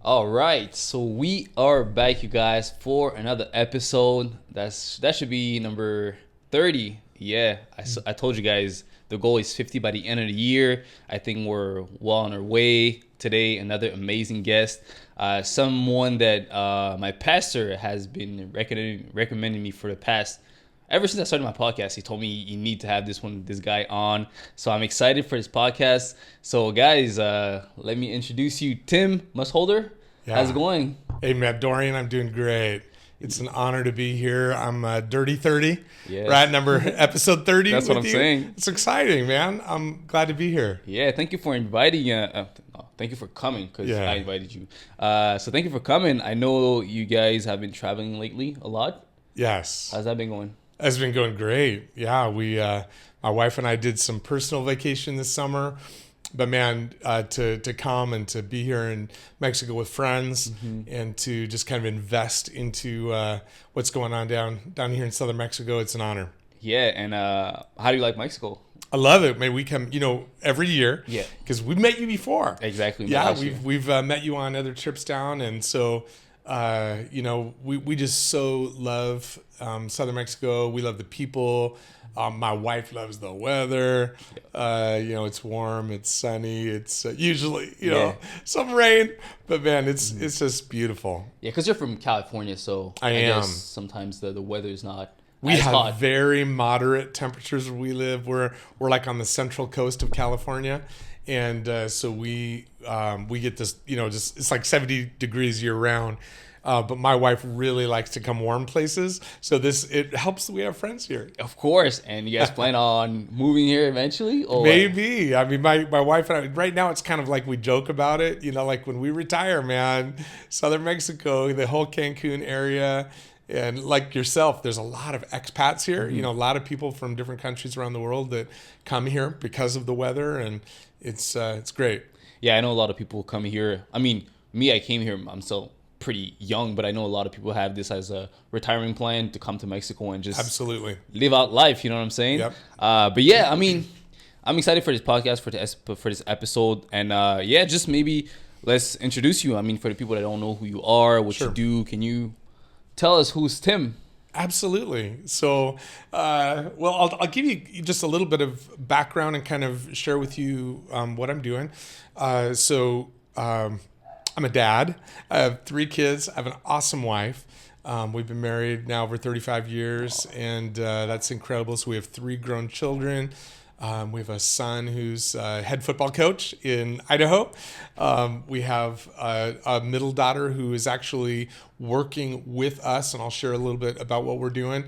All right, so we are back, you guys, for another episode. That should be number 30. Yeah, I told you guys the goal is 50 by the end of the year. I think we're well on our way. Today, another amazing guest, someone that my pastor has been recommending me for the past ever since I started my podcast. He told me you need to have this guy on. So I'm excited for this podcast. So guys, let me introduce you, Tim Mossholder. How's it Yeah. going? Hey, Matt Dorian, I'm doing great. It's an honor to be here. I'm Dirty 30, Yes. right? Episode 30 That's what with I'm you. saying. It's exciting, man. I'm glad to be here. Yeah, thank you for inviting. Thank you for coming because Yeah. I invited you. So thank you for coming. I know you guys have been traveling lately a lot. Yes. How's that been going? It's been going great. Yeah, my wife and I did some personal vacation this summer. But man, to come and to be here in Mexico with friends and to just kind of invest into what's going on down here in southern Mexico, it's an honor. Yeah, and how do you like Mexico? I love it. Man, we come, every year. Yeah. Because we've met you before. Exactly. Yeah, last year. we've met you on other trips down, and so we just so love southern Mexico. We love the people. My wife loves the weather. It's warm, it's sunny. It's usually some rain, but man, it's just beautiful. Yeah, because you're from California, so I am. guess sometimes the weather is not We as have hot. very moderate temperatures where we live. We're like on the central coast of California, and so we get this. Just it's like 70 degrees year round. But my wife really likes to come warm places, so it helps that we have friends here. Of course, and you guys plan on moving here eventually, or Maybe. I mean, my wife and I, right now it's kind of like we joke about it. Like when we retire, man, southern Mexico, the whole Cancun area. And like yourself, there's a lot of expats here. A lot of people from different countries around the world that come here because of the weather, and it's great. Yeah, I know a lot of people come here. I mean, me, I came here. I'm still pretty young, but I know a lot of people have this as a retirement plan to come to Mexico and just Absolutely. live out life. You know what I'm saying? Yep. But yeah, I mean, I'm excited for this podcast for this episode, and just maybe let's introduce you. I mean, for the people that don't know who you are, what Sure. you do, can you tell us who's Tim? Absolutely. So, I'll give you just a little bit of background and kind of share with you what I'm doing. I'm a dad. I have 3 kids. I have an awesome wife. We've been married now over 35 years, and that's incredible. So we have 3 grown children. We have a son who's a head football coach in Idaho. We have a middle daughter who is actually working with us, and I'll share a little bit about what we're doing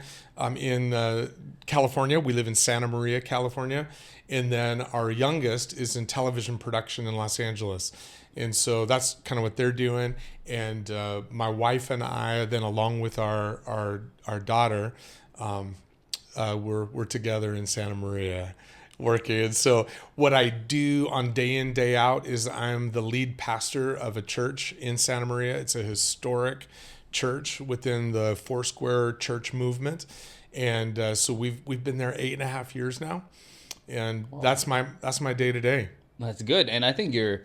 in California. We live in Santa Maria, California. And then our youngest is in television production in Los Angeles. And so that's kind of what they're doing. And my wife and I, then along with our daughter, we're together in Santa Maria working. And so what I do on day in, day out is I'm the lead pastor of a church in Santa Maria. It's a historic church within the Foursquare church movement. And so we've been there 8.5 years now. And Wow. that's my day to day. That's good, and I think your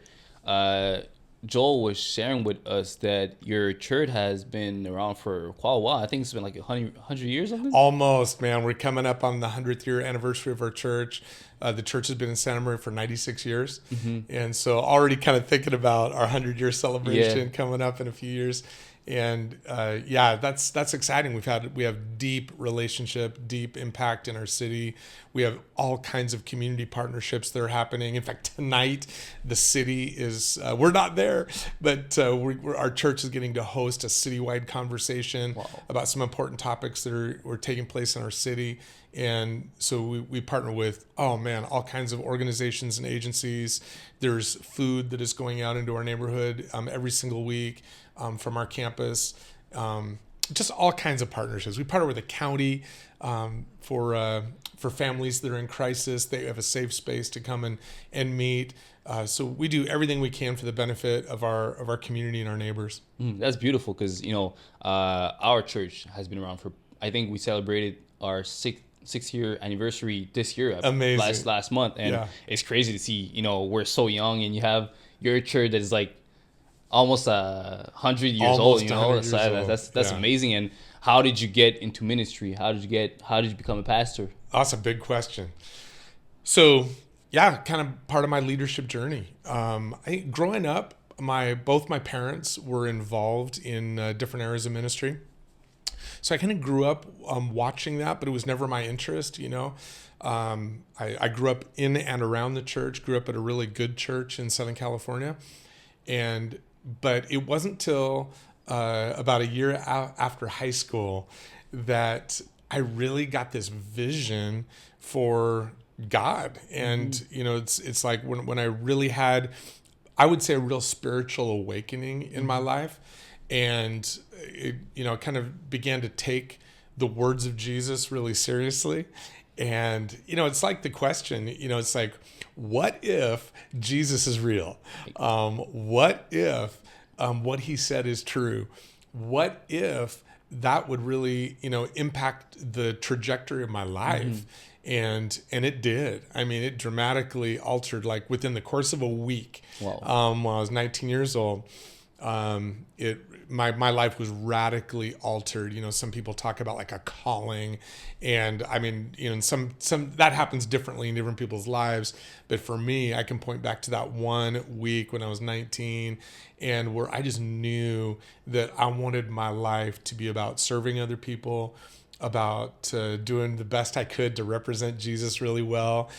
Joel was sharing with us that your church has been around for quite a while. I think it's been like 100 years, something. Almost, man. We're coming up on the 100th year anniversary of our church. The church has been in Santa Maria for 96 years. And so already kind of thinking about our 100-year celebration coming up in a few years. And that's exciting. We have deep relationship, deep impact in our city. We have all kinds of community partnerships that are happening. In fact, tonight the city is we're not there, but our church is getting to host a citywide conversation about some important topics that are taking place in our city. And so we partner with, all kinds of organizations and agencies. There's food that is going out into our neighborhood every single week from our campus. Just all kinds of partnerships. We partner with the county for families that are in crisis. They have a safe space to come and meet. So we do everything we can for the benefit of our community and our neighbors. That's beautiful because our church has been around for. I think we celebrated our sixth-year anniversary this year. Amazing. Last month, and it's crazy to see. We're so young, and you have your church that is like almost 100 years old. Almost You know, 100 so years old. that's Yeah. amazing. And how did you get into ministry? How did you become a pastor? That's a big question. So, yeah, kind of part of my leadership journey. Growing up, both my parents were involved in different areas of ministry. So I kind of grew up watching that, but it was never my interest, you know. I grew up in and around the church, grew up at a really good church in Southern California. But it wasn't till about a year after high school that I really got this vision for God. And, you know, it's like when I really had, I would say, a real spiritual awakening in my life. And it, you know, kind of began to take the words of Jesus really seriously. And, you know, it's like the question, you know, it's like, what if Jesus is real? What if what he said is true? What if that would really, you know, impact the trajectory of my life? And it did. I mean, it dramatically altered, like within the course of a week. Wow. When I was 19 years old, my life was radically altered. You know, some people talk about like a calling, and I mean, you know, some that happens differently in different people's lives. But for me, I can point back to that one week when I was 19, and where I just knew that I wanted my life to be about serving other people, about doing the best I could to represent Jesus really well.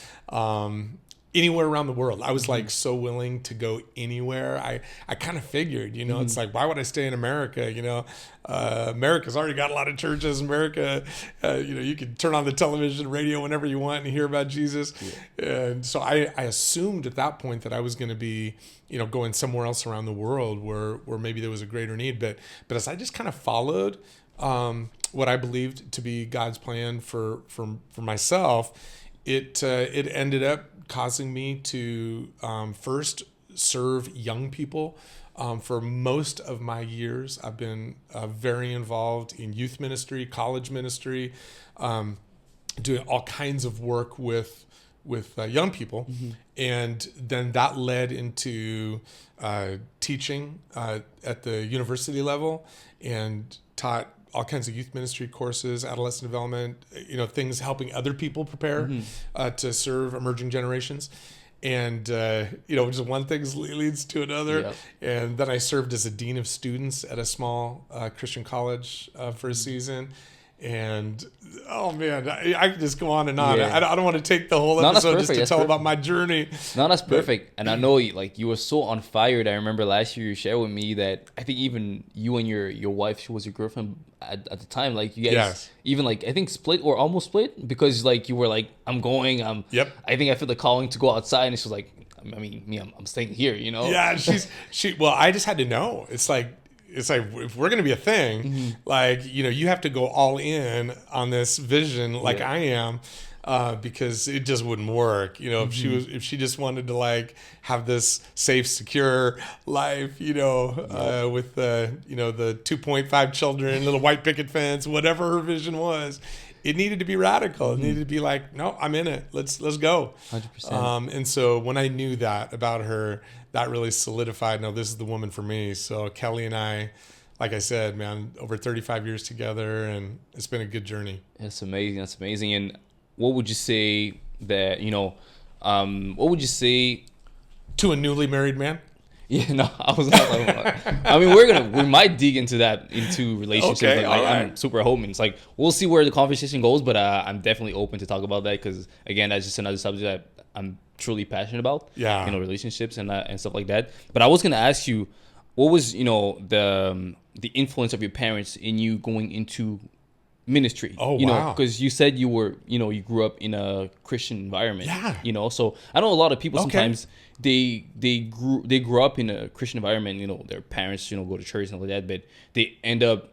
Anywhere around the world. I was like so willing to go anywhere. I kind of figured, you know, it's like, why would I stay in America? You know, America's already got a lot of churches. America, you know, you can turn on the television, radio whenever you want and hear about Jesus. Yeah. And so I assumed at that point that I was going to be, you know, going somewhere else around the world where maybe there was a greater need. But as I just kind of followed what I believed to be God's plan for myself, it ended up causing me to first serve young people. For most of my years, I've been very involved in youth ministry, college ministry, doing all kinds of work with young people. And then that led into teaching at the university level, and taught all kinds of youth ministry courses, adolescent development, you know, things helping other people prepare to serve emerging generations. And, you know, just one thing leads to another. Yep. And then I served as a dean of students at a small Christian college for a season. And, oh, man, I could just go on and on. Yeah. I don't want to take the whole episode just to tell about my journey. No, that's perfect. And I know, like, you were so on fire. I remember last year you shared with me that I think even you and your wife, she was your girlfriend at the time, like, you guys even, like, I think split or almost split, because, like, you were like, I'm going. Yep. I think I feel the calling to go outside. And she was like, I mean, me, I'm staying here, you know? Yeah, well, I just had to know. It's like if we're gonna be a thing, like, you know, you have to go all in on this vision, like I am, because it just wouldn't work. You know, if she just wanted to like have this safe, secure life, you know, with you know, the 2.5 children, little white picket fence, whatever her vision was. It needed to be radical. It needed to be like, no, I'm in it. Let's go. 100%. And so when I knew that about her, that really solidified, no, this is the woman for me. So Kelly and I, like I said, man, over 35 years together, and it's been a good journey. That's amazing. That's amazing. And what would you say that, you know, what would you say to a newly married man? Yeah, no, I was not talking about. I mean, we might dig into relationships. Okay, like, all right. I'm super hoping. It's like, we'll see where the conversation goes, but I'm definitely open to talk about that, because again, that's just another subject that I'm truly passionate about. Yeah. You know, relationships and stuff like that. But I was gonna ask you, what was, you know, the influence of your parents in you going into ministry? Oh, you know, wow. because you said you were, you know, you grew up in a Christian environment. Yeah. You know, so I know a lot of people sometimes they grew up in a Christian environment. You know, their parents, you know, go to church and all that, but they end up,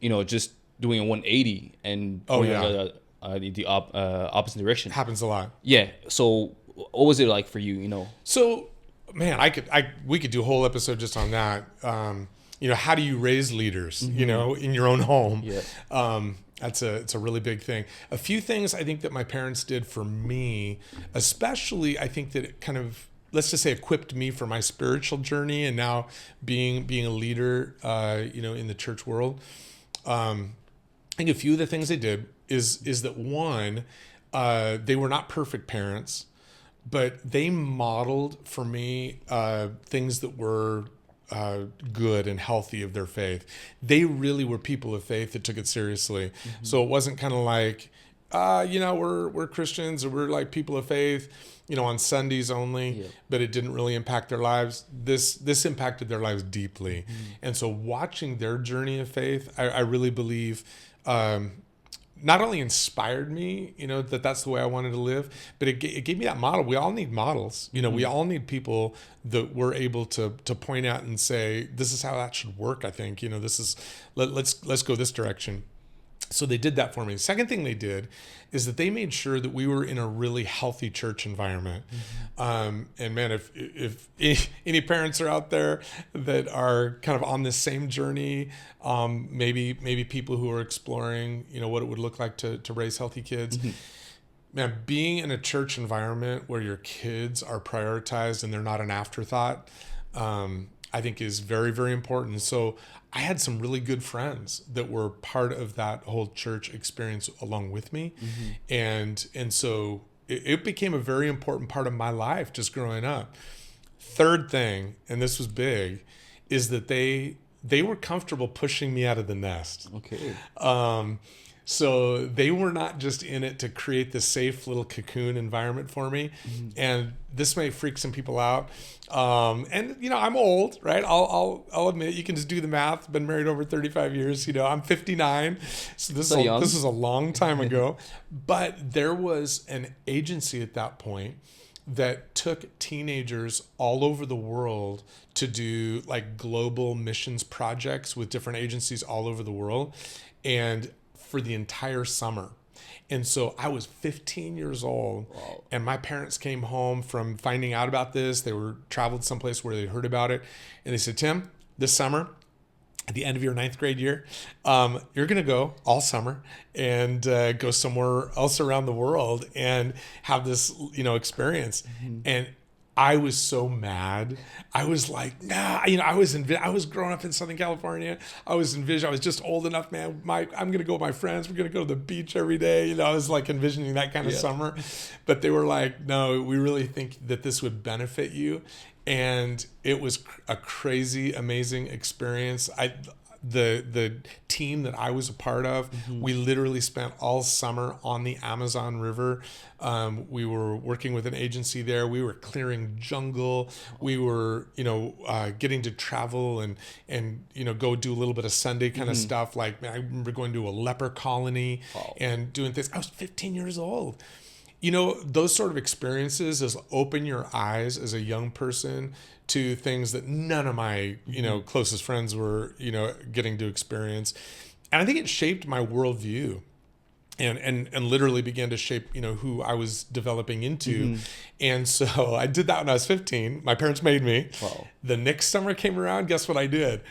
you know, just doing a 180 and going the opposite direction. Happens a lot. Yeah. So what was it like for you? You know. So, man, we could do a whole episode just on that. You know, how do you raise leaders? You know, in your own home. Yeah. It's a really big thing. A few things I think that my parents did for me, especially I think that it kind of let's just say equipped me for my spiritual journey, and now being a leader, in the church world. I think a few of the things they did is that one, they were not perfect parents, but they modeled for me things that were good and healthy of their faith. They really were people of faith that took it seriously. Mm-hmm. So it wasn't kind of like, we're Christians or we're like people of faith, on Sundays only, but it didn't really impact their lives. This impacted their lives deeply. Mm-hmm. And so watching their journey of faith, I really believe, not only inspired me, that's the way I wanted to live, but it gave me that model. We all need models. We all need people that we're able to point out and say, this is how that should work. I think, let's go this direction. So they did that for me. The second thing they did is that they made sure that we were in a really healthy church environment. Mm-hmm. And man, if any parents are out there that are kind of on this same journey, maybe people who are exploring, what it would look like to raise healthy kids. Mm-hmm. Man, being in a church environment where your kids are prioritized and they're not an afterthought, I think is very, very important. So I had some really good friends that were part of that whole church experience along with me. Mm-hmm. And so it became a very important part of my life just growing up. Third thing, and this was big, is that they were comfortable pushing me out of the nest. Okay. So they were not just in it to create this safe little cocoon environment for me. Mm-hmm. And this may freak some people out. And I'm old, right? I'll admit, you can just do the math. Been married over 35 years. I'm 59. So this is a long time ago. But there was an agency at that point that took teenagers all over the world to do like global missions projects with different agencies all over the world. And for the entire summer. And so I was 15 years old. Wow. And my parents came home from finding out about this. They were traveled someplace where they heard about it. And they said, Tim, this summer, at the end of your 9th grade year, you're going to go all summer and go somewhere else around the world and have this, experience. Mm-hmm. And I was so mad. I was like, nah, I was growing up in Southern California. I was just old enough, man. I'm going to go with my friends. We're going to go to the beach every day. I was like envisioning that kind of summer, but they were like, no, we really think that this would benefit you. And it was a crazy, amazing experience. The team that I was a part of, mm-hmm. we literally spent all summer on the Amazon River. We were working with an agency there. We were clearing jungle. We were, getting to travel and go do a little bit of Sunday kind mm-hmm. of stuff. Like, man, I remember going to a leper colony and doing things. I was 15 years old. Those sort of experiences just open your eyes as a young person to things that none of my, closest friends were, getting to experience. And I think it shaped my worldview and literally began to shape, who I was developing into. Mm-hmm. And so I did that when I was 15. My parents made me. Wow. The next summer came around. Guess what I did?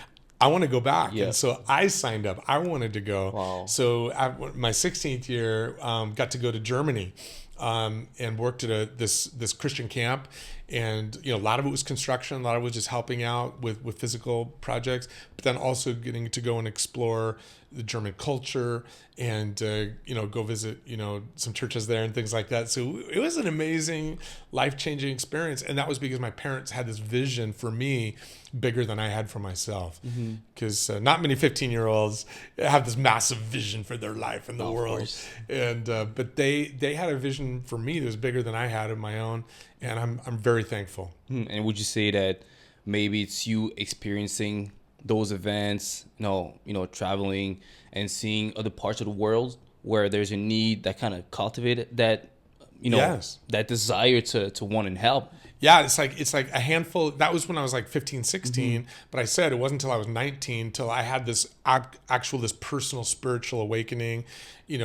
I want to go back. Yeah. And so I signed up. I wanted to go. Wow. So at my 16th year, got to go to Germany. And worked at this Christian camp, and a lot of it was construction, a lot of it was just helping out with physical projects, but then also getting to go and explore the German culture and go visit some churches there and things like that. So it was an amazing, life-changing experience, and that was because my parents had this vision for me bigger than I had for myself, because not many 15-year-olds have this massive vision for their life and the world, and but they had a vision for me that was bigger than I had of my own, and I'm very thankful. And would you say that maybe it's you experiencing those events, traveling and seeing other parts of the world where there's a need that kind of cultivated that, yes. that desire to want and help? Yeah, it's like a handful. That was when I was like 15, 16. Mm-hmm. But I said it wasn't until I was 19 till I had this this personal spiritual awakening,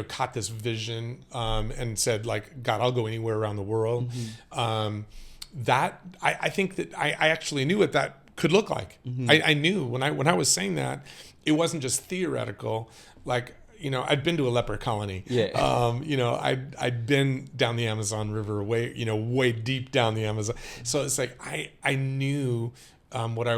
caught this vision, and said, like, God, I'll go anywhere around the world. Mm-hmm. That I think that I actually knew what that could look like. Mm-hmm. I knew when I was saying that, it wasn't just theoretical. Like, I'd been to a leper colony. Yeah. I'd been down the Amazon River, way deep down the Amazon. So it's like I knew what I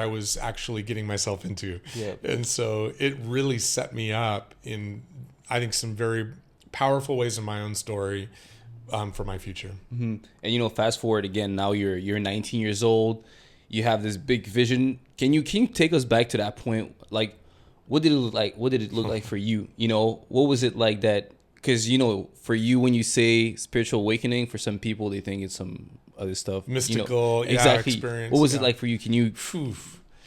was actually getting myself into. Yeah. And so it really set me up in, I think, some very powerful ways in my own story for my future. Mm-hmm. And fast forward again. Now you're 19 years old. You have this big vision. Can you take us back to that point? Like, what did it look like? What did it look like for you? What was it like that? Because for you, when you say spiritual awakening, for some people they think it's some other stuff, mystical, exactly. Experience. What was it like for you? Can you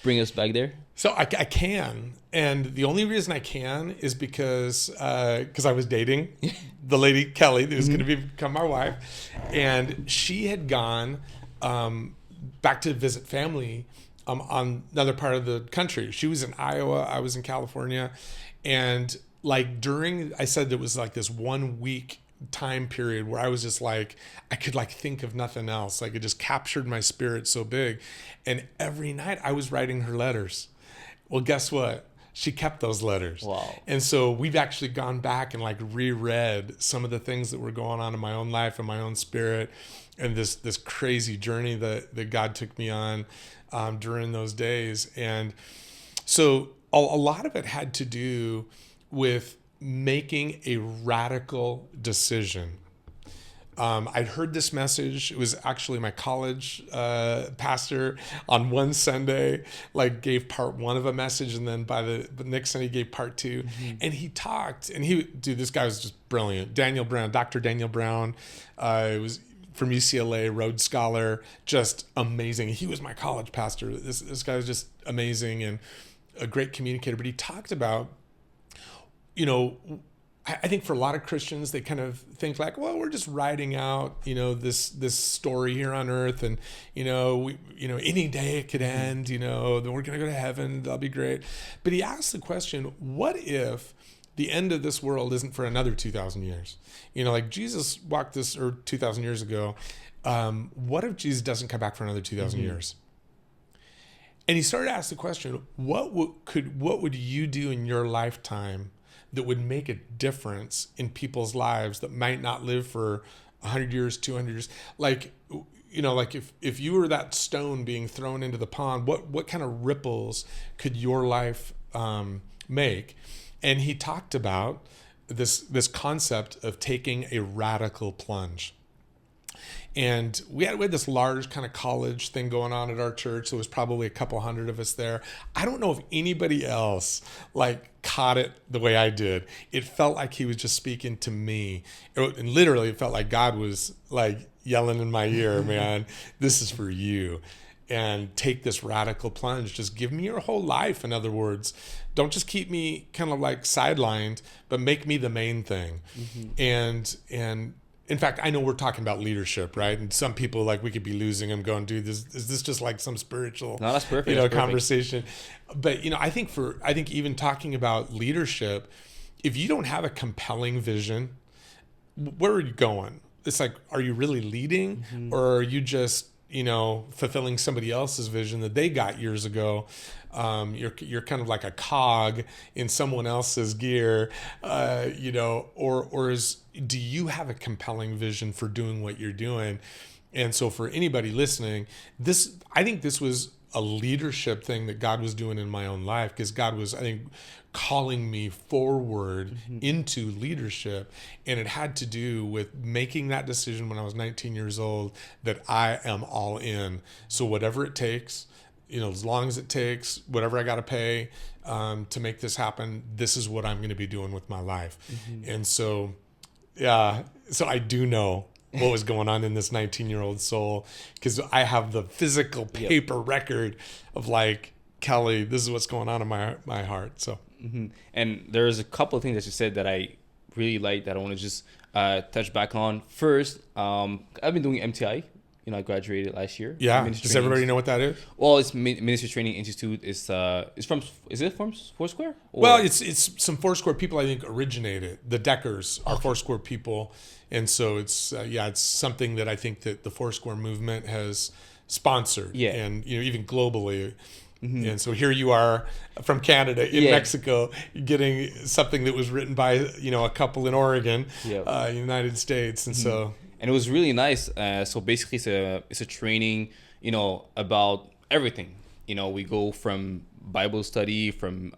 bring us back there? So I can, and the only reason I can is because I was dating the lady Kelly that was going to become my wife, and she had gone back to visit family on another part of the country. She was in Iowa, I was in California, and I said there was like this 1 week time period where I was just like, I could think of nothing else. Like it just captured my spirit so big. And every night I was writing her letters. Well, guess what? She kept those letters. Wow. And so we've actually gone back and reread some of the things that were going on in my own life and my own spirit, and this crazy journey that God took me on during those days. And so a lot of it had to do with making a radical decision. I'd heard this message. It was actually my college pastor on one Sunday, gave part one of a message, and then by the next Sunday he gave part two. And he talked, and this guy was just brilliant. Dr. Daniel Brown, was from UCLA, Rhodes Scholar, just amazing. He was my college pastor. This guy was just amazing and a great communicator. But he talked about, I think for a lot of Christians, they kind of think well, we're just writing out, this story here on earth, and any day it could end, then we're gonna go to heaven, that'll be great. But he asked the question, what if the end of this world isn't for another 2,000 years? Jesus walked this earth 2,000 years ago. What if Jesus doesn't come back for another 2,000 years? And he started to ask the question, what would you do in your lifetime that would make a difference in people's lives that might not live for 100 years, 200 years? If you were that stone being thrown into the pond, what kind of ripples could your life make? And he talked about this concept of taking a radical plunge. And we had this large kind of college thing going on at our church. There was probably a couple hundred of us there. I don't know if anybody else caught it the way I did. It felt like he was just speaking to me. And literally it felt like God was yelling in my ear, man, this is for you. And take this radical plunge. Just give me your whole life. In other words, don't just keep me kind of sidelined, but make me the main thing. And in fact, I know we're talking about leadership, right? And some people we could be losing them going, dude, is this just some spiritual, no, that's perfect. That's conversation. But, I think even talking about leadership, if you don't have a compelling vision, where are you going? It's are you really leading, or are you just, fulfilling somebody else's vision that they got years ago? You're kind of like a cog in someone else's gear, do you have a compelling vision for doing what you're doing? And so for anybody listening, I think this was a leadership thing that God was doing in my own life, because God was, I think, calling me forward into leadership. And it had to do with making that decision when I was 19 years old that I am all in. So whatever it takes, as long as it takes, whatever I got to pay to make this happen, this is what I'm going to be doing with my life. And so, so I do know what was going on in this 19-year-old soul, because I have the physical paper record of Kelly, this is what's going on in my heart. So, and there's a couple of things that you said that I really like that I want to just touch back on. First, I've been doing MTI. I graduated last year. Yeah. Does everybody know what that is? Well, it's Ministry Training Institute. Is it from Foursquare? Or? Well, it's some Foursquare people, I think, originated. The Deckers are Foursquare people. And so it's something that I think that the Foursquare movement has sponsored. Yeah. And, even globally. And so here you are from Canada in Yeah. Mexico, getting something that was written by a couple in Oregon, Yep. United States, and so And it was really nice. So basically, it's a training, about everything. We go from Bible study, from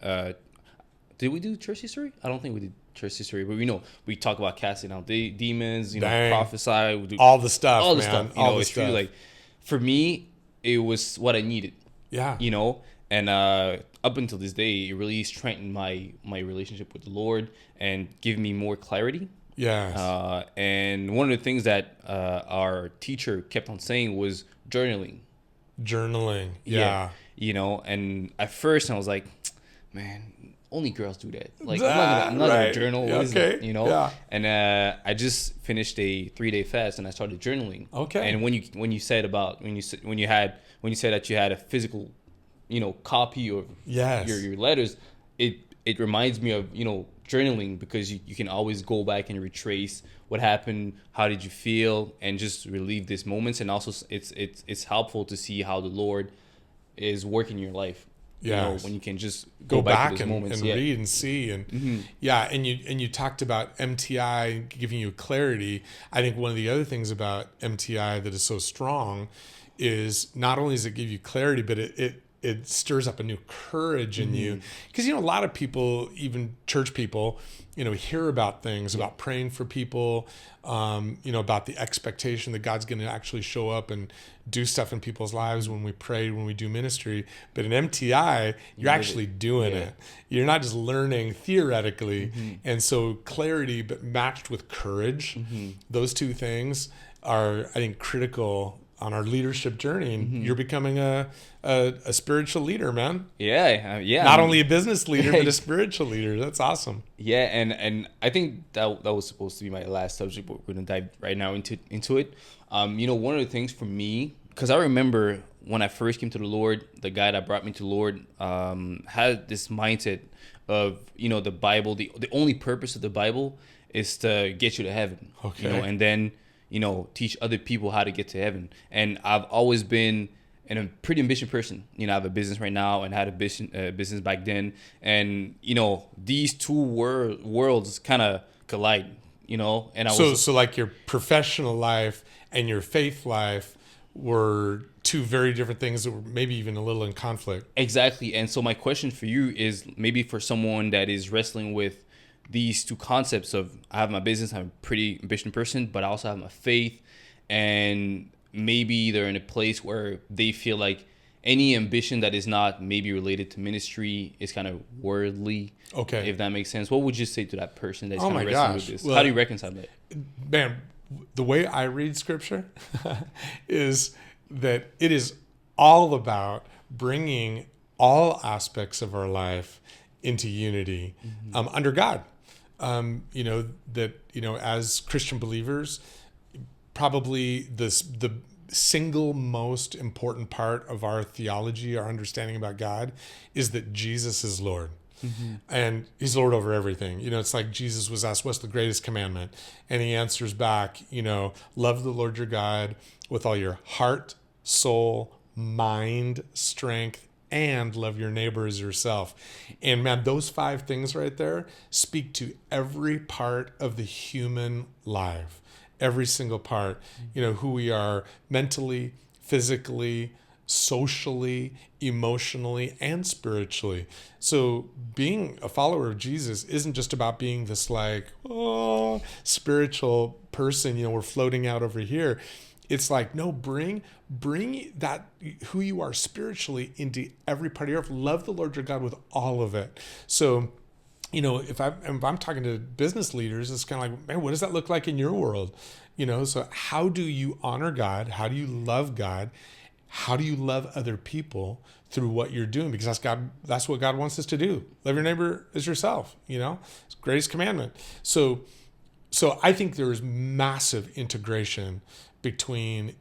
did we do church history? I don't think we did church history, but we talk about casting out demons, Dang. prophesy, we do all the stuff, all the man, stuff. all the It's stuff. really like, for me, it was what I needed. Yeah. And up until this day, it really strengthened my relationship with the Lord and give me more clarity. Yes. And one of the things that our teacher kept on saying was journaling. Journaling. Yeah. And at first I was like, man, only girls do that. Like, I'm not right. gonna journal. Yeah, What is okay. it? Yeah. And I just finished a 3-day fast and I started journaling. Okay. And when you said that you had a physical, copy of Yes. your letters, it reminds me of journaling, because you can always go back and retrace what happened, how did you feel, and just relieve these moments. And also it's helpful to see how the Lord is working in your life. Yes. When you can just go back to those moments. and read and see, and and you talked about MTI giving you clarity. I think one of the other things about MTI that is so strong is not only does it give you clarity, but it stirs up a new courage in you, because a lot of people, even church people, hear about things, about praying for people, about the expectation that God's going to actually show up and do stuff in people's lives when we pray, when we do ministry. But in MTI, you're actually doing it. You're not just learning theoretically. And so clarity, but matched with courage, those two things are, I think, critical on our leadership journey. And you're becoming a spiritual leader, man. Yeah. Not only a business leader, but a spiritual leader. That's awesome. Yeah, and I think that was supposed to be my last subject, but we're gonna dive right now into it. One of the things for me, because I remember when I first came to the Lord, the guy that brought me to the Lord had this mindset of the Bible. The only purpose of the Bible is to get you to heaven. Okay. And then teach other people how to get to heaven. And I've always been a pretty ambitious person. I have a business right now and had a business back then. And, these two worlds kind of collide, and So like your professional life and your faith life were two very different things that were maybe even a little in conflict. Exactly. And so my question for you is, maybe for someone that is wrestling with these two concepts of, I have my business, I'm a pretty ambitious person, but I also have my faith, and maybe they're in a place where they feel like any ambition that is not maybe related to ministry is kind of worldly. Okay. If that makes sense. What would you say to that person that's Oh kind my of wrestling gosh. with this? Well, how do you reconcile that? Man, the way I read scripture is that it is all about bringing all aspects of our life into unity under God. As Christian believers, probably the single most important part of our theology, our understanding about God, is that Jesus is Lord. And he's Lord over everything. It's like Jesus was asked, what's the greatest commandment? And he answers back, love the Lord your God with all your heart, soul, mind, strength, and love your neighbor as yourself. And man, those 5 things right there speak to every part of the human life, every single part, who we are mentally, physically, socially, emotionally, and spiritually. So being a follower of Jesus isn't just about being this spiritual person, we're floating out over here. It's like, no, bring that, who you are spiritually, into every part of your life. Love the Lord your God with all of it. So, if I'm talking to business leaders, it's kind of like, man, what does that look like in your world? So how do you honor God? How do you love God? How do you love other people through what you're doing? Because that's what God wants us to do. Love your neighbor as yourself, it's the greatest commandment. So I think there's massive integration between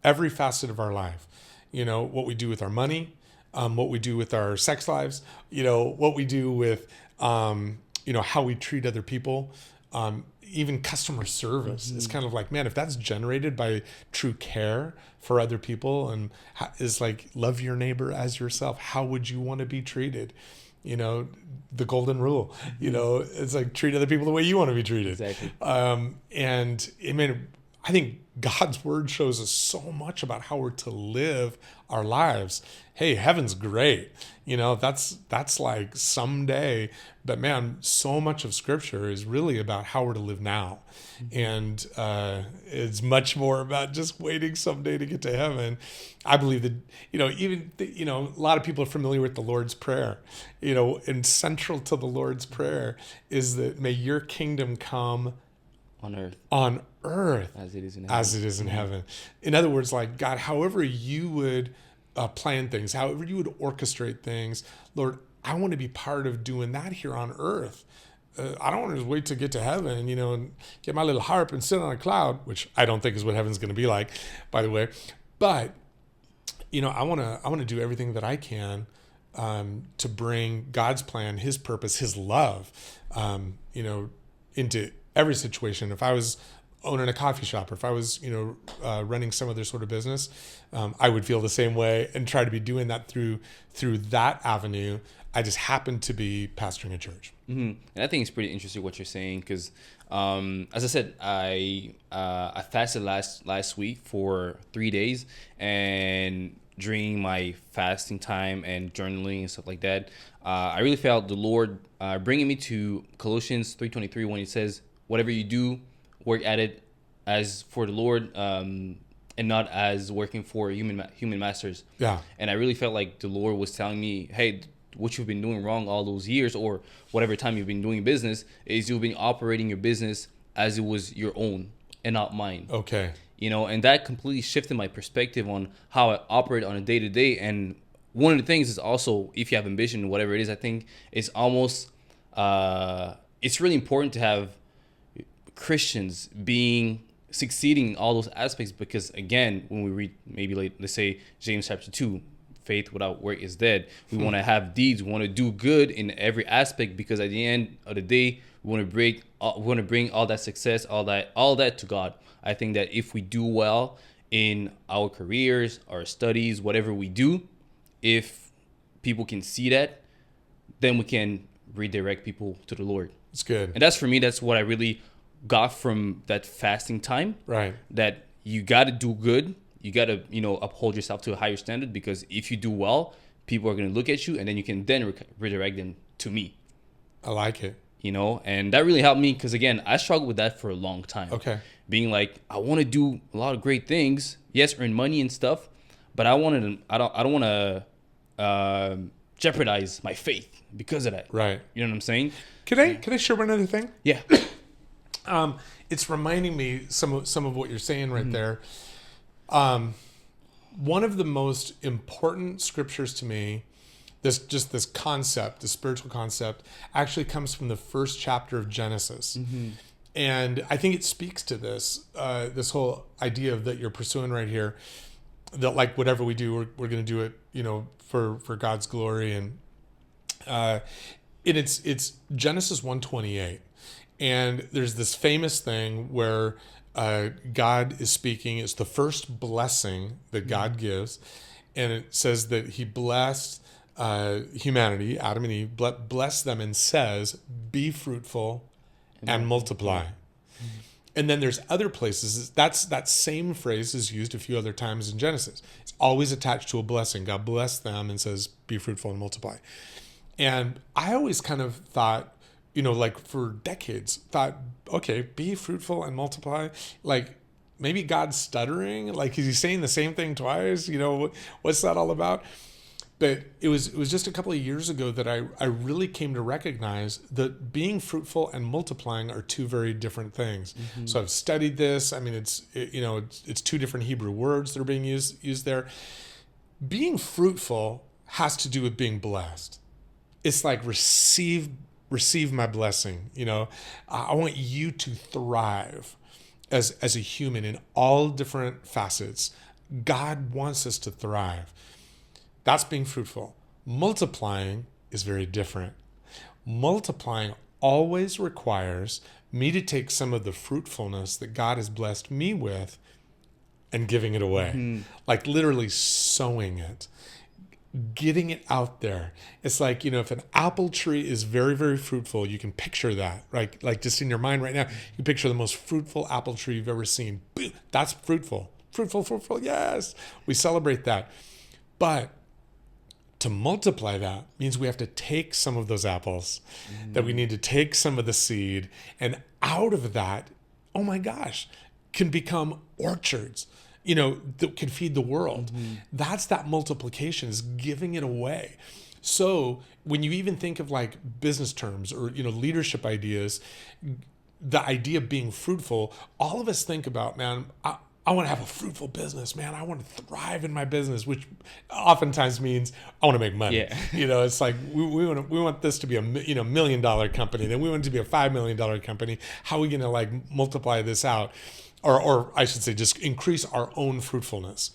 every facet of our life. What we do with our money, what we do with our sex lives, what we do with, how we treat other people. even customer service is kind of like, man, if that's generated by true care for other people and is like, love your neighbor as yourself, how would you want to be treated? You know, the golden rule, you know, it's like treat other people the way you want to be treated. Exactly. And I mean, I think God's word shows us so much about how we're to live our lives. Hey, heaven's great. You know, that's like someday, but man, so much of scripture is really about how we're to live now. And it's much more about just waiting someday to get to heaven. I believe that, you know, a lot of people are familiar with the Lord's Prayer, you know, and central to the Lord's Prayer is that may your kingdom come on earth as it is in heaven. As it is in heaven. In other words, like, God, however you would plan things, however you would orchestrate things, Lord, I want to be part of doing that here on earth. I don't want to just wait to get to heaven, you know, and get my little harp and sit on a cloud, which I don't think is what heaven's going to be like, by the way. But, you know, I want to do everything that I can to bring God's plan, his purpose, his love, you know, into every situation. If I was owning a coffee shop, or if I was, you know, running some other sort of business, I would feel the same way and try to be doing that through that avenue. I just happen to be pastoring a church. Mm-hmm. And I think it's pretty interesting what you're saying, because as I said, I fasted last week for 3 days, and during my fasting time and journaling and stuff like that, I really felt the Lord bringing me to Colossians 3:23 when he says, whatever you do, work at it as for the Lord, and not as working for human masters. Yeah. And I really felt like the Lord was telling me, hey, what you've been doing wrong all those years, or whatever time you've been doing business, is you've been operating your business as it was your own and not mine. Okay. You know, and that completely shifted my perspective on how I operate on a day-to-day. And one of the things is also, if you have ambition, whatever it is, I think it's almost, it's really important to have Christians succeeding in all those aspects, because again, when we read maybe like, let's say James chapter 2, faith without work is dead. We want to have deeds. We want to do good in every aspect, because at the end of the day, we want to bring all that success, all that to God. I think that if we do well in our careers, our studies, whatever we do, if people can see that, then we can redirect people to the Lord. It's good. And that's, for me, that's what I really got from that fasting time. Right. That you got to do good. You got to, you know, uphold yourself to a higher standard, because if you do well, people are going to look at you, and then you can then redirect them to me. I like it. You know, and that really helped me, because again, I struggled with that for a long time. Okay. Being like, I want to do a lot of great things, yes, earn money and stuff, but I don't want to jeopardize my faith because of that. Right. You know what I'm saying? Can I share one other thing? Yeah. It's reminding me some of what you're saying right there. One of the most important scriptures to me, this concept, the spiritual concept, actually comes from the first chapter of Genesis. Mm-hmm. And I think it speaks to this whole idea of that you're pursuing right here, that like whatever we do, we're going to do it, you know, for God's glory. And it's Genesis 1:28. And there's this famous thing where God is speaking. It's the first blessing that God gives. And it says that he blessed humanity, Adam and Eve, blessed them, and says, be fruitful and multiply. Mm-hmm. And then there's other places. That same phrase is used a few other times in Genesis. It's always attached to a blessing. God blessed them and says, be fruitful and multiply. And I always kind of thought, you know, like for decades, thought, okay, be fruitful and multiply. Like maybe God's stuttering. Like, is he saying the same thing twice? You know, what's that all about? But it was just a couple of years ago that I really came to recognize that being fruitful and multiplying are two very different things. Mm-hmm. So I've studied this. I mean, it's two different Hebrew words that are being used there. Being fruitful has to do with being blessed. It's like receive my blessing. You know, I want you to thrive as a human in all different facets. God wants us to thrive. That's being fruitful. Multiplying is very different. Multiplying always requires me to take some of the fruitfulness that God has blessed me with and giving it away. Like literally sowing it, getting it out there. It's like, if an apple tree is very, very fruitful, you can picture that, right? Like just in your mind right now, you picture the most fruitful apple tree you've ever seen. That's fruitful. Fruitful. Yes. We celebrate that. But to multiply that means we have to take some of those apples, that we need to take some of the seed, and out of that, oh my gosh, can become orchards, that can feed the world. That's that multiplication, is giving it away. So when you even think of like business terms or, leadership ideas, the idea of being fruitful, all of us think about, man, I want to have a fruitful business, man. I want to thrive in my business, which oftentimes means I want to make money. Yeah. It's like we want this to be a $1 million company. Then we want it to be a $5 million company. How are we going to like multiply this out? Or I should say just increase our own fruitfulness.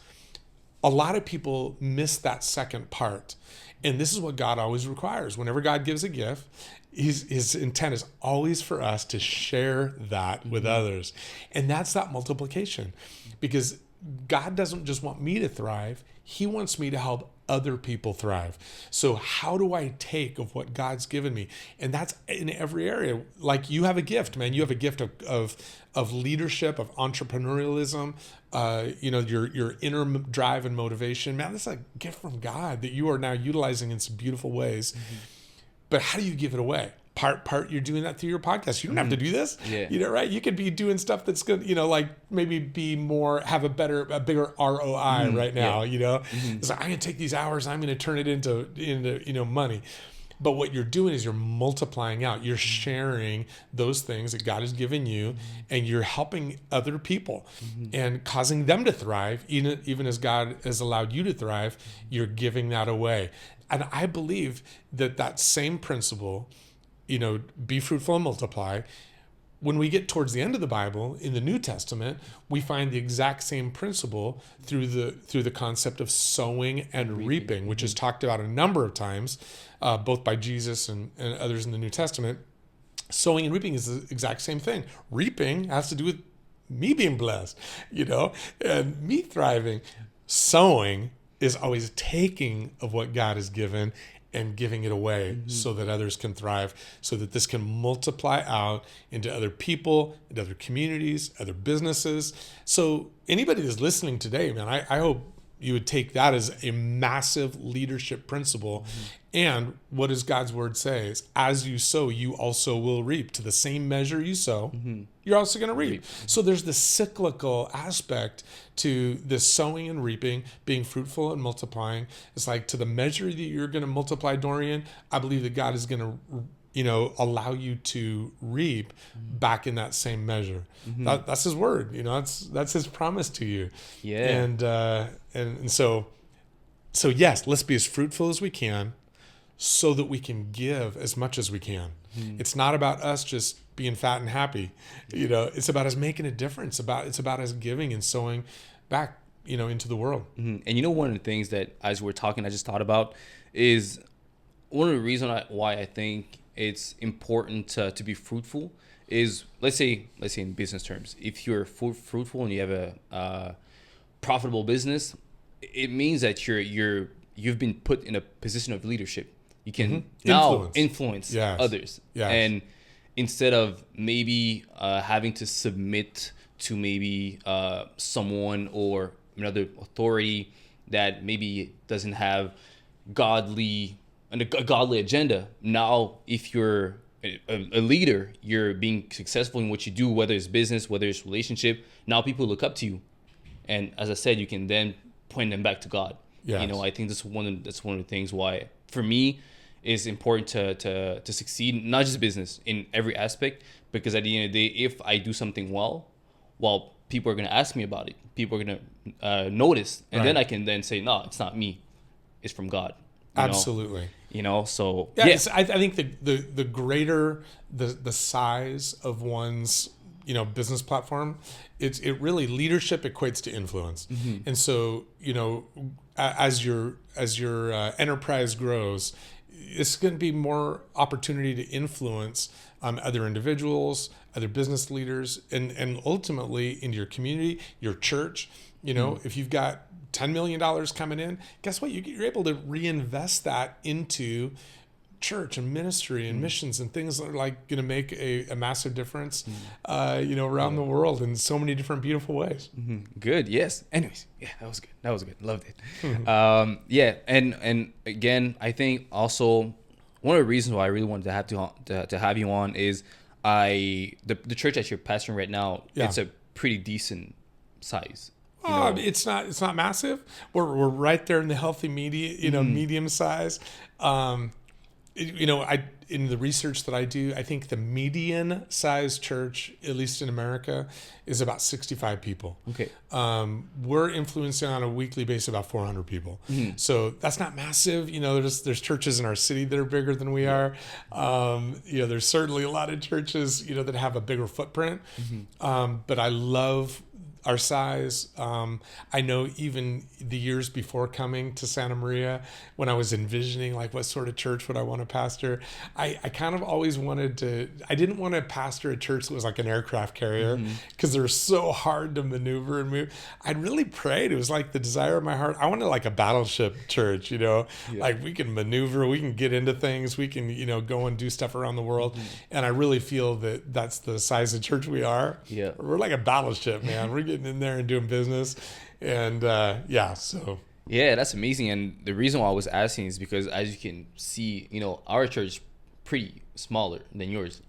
A lot of people miss that second part. And this is what God always requires. Whenever God gives a gift, his intent is always for us to share that with others. And that's that multiplication. Because God doesn't just want me to thrive. He wants me to help other people thrive. So how do I take of what God's given me? And that's in every area. Like you have a gift, man. You have a gift of leadership, of entrepreneurialism, your inner drive and motivation. Man, that's a gift from God that you are now utilizing in some beautiful ways. But how do you give it away? Part you're doing that through your podcast. You don't have to do this. Yeah. Right? You could be doing stuff that's good, like maybe be more, have a bigger ROI right now, It's like, I'm going to take these hours, I'm going to turn it into money. But what you're doing is you're multiplying out. You're sharing those things that God has given you, and you're helping other people and causing them to thrive, even as God has allowed you to thrive. You're giving that away. And I believe that same principle, be fruitful and multiply. When we get towards the end of the Bible, in the New Testament, we find the exact same principle through the concept of sowing and reaping, which is talked about a number of times, both by Jesus and others in the New Testament. Sowing and reaping is the exact same thing. Reaping has to do with me being blessed, and me thriving. Sowing is always taking of what God has given and giving it away so that others can thrive, so that this can multiply out into other people, into other communities, other businesses. So anybody that's listening today, man, I hope you would take that as a massive leadership principle. And what does God's word say? Is as you sow, you also will reap. To the same measure you sow, you're also going to reap. So there's this cyclical aspect to this sowing and reaping, being fruitful and multiplying. It's like to the measure that you're going to multiply, Dorian, I believe that God is going to allow you to reap back in that same measure. That's his word. That's his promise to you. Yeah. And so yes, let's be as fruitful as we can, so that we can give as much as we can. It's not about us just being fat and happy. It's about us making a difference. It's about us giving and sowing back, into the world. And one of the things that, as we're talking, I just thought about is one of the reasons why I think it's important to be fruitful is, let's say in business terms, if you're fruitful and you have a profitable business, it means that you've been put in a position of leadership. You can now influence others. Yes. And instead of maybe having to submit to maybe someone or another authority that maybe doesn't have a godly agenda. Now, if you're a leader, you're being successful in what you do, whether it's business, whether it's relationship. Now people look up to you. And as I said, you can then point them back to God. Yes. I think that's one of the things why, for me, it's important to succeed, not just business, in every aspect. Because at the end of the day, if I do something well, people are going to ask me about it. People are going to notice. And then I can then say, no, it's not me. It's from God. Absolutely. So yeah. I think the greater the size of one's business platform, it really, leadership equates to influence. And so as your enterprise grows, it's going to be more opportunity to influence other individuals, other business leaders, and ultimately into your community, your church. You know, if you've got $10 million coming in, guess what? You're able to reinvest that into church and ministry and missions and things that are like going to make a massive difference, around the world in so many different beautiful ways. Good. Yes. Anyways, yeah, that was good. That was good. Loved it. Yeah. And again, I think also one of the reasons why I really wanted to have you on is the church that you're pastoring right now. Yeah. It's a pretty decent size. It's not massive. We're right there in the healthy medium size. In the research that I do, I think the median size church, at least in America, is about 65 people. Okay. We're influencing on a weekly basis about 400 people. So that's not massive. There's churches in our city that are bigger than we are. There's certainly a lot of churches, that have a bigger footprint. But I love our size. I know even the years before coming to Santa Maria, when I was envisioning like what sort of church would I want to pastor, I kind of always I didn't want to pastor a church that was like an aircraft carrier because they're so hard to maneuver and move. I'd really prayed. It was like the desire of my heart. I wanted like a battleship church, like we can maneuver, we can get into things, we can, go and do stuff around the world. And I really feel that that's the size of church we are. Yeah. We're like a battleship, man. We're getting in there and doing business. And so. Yeah, that's amazing. And the reason why I was asking is because as you can see, our church is pretty smaller than yours,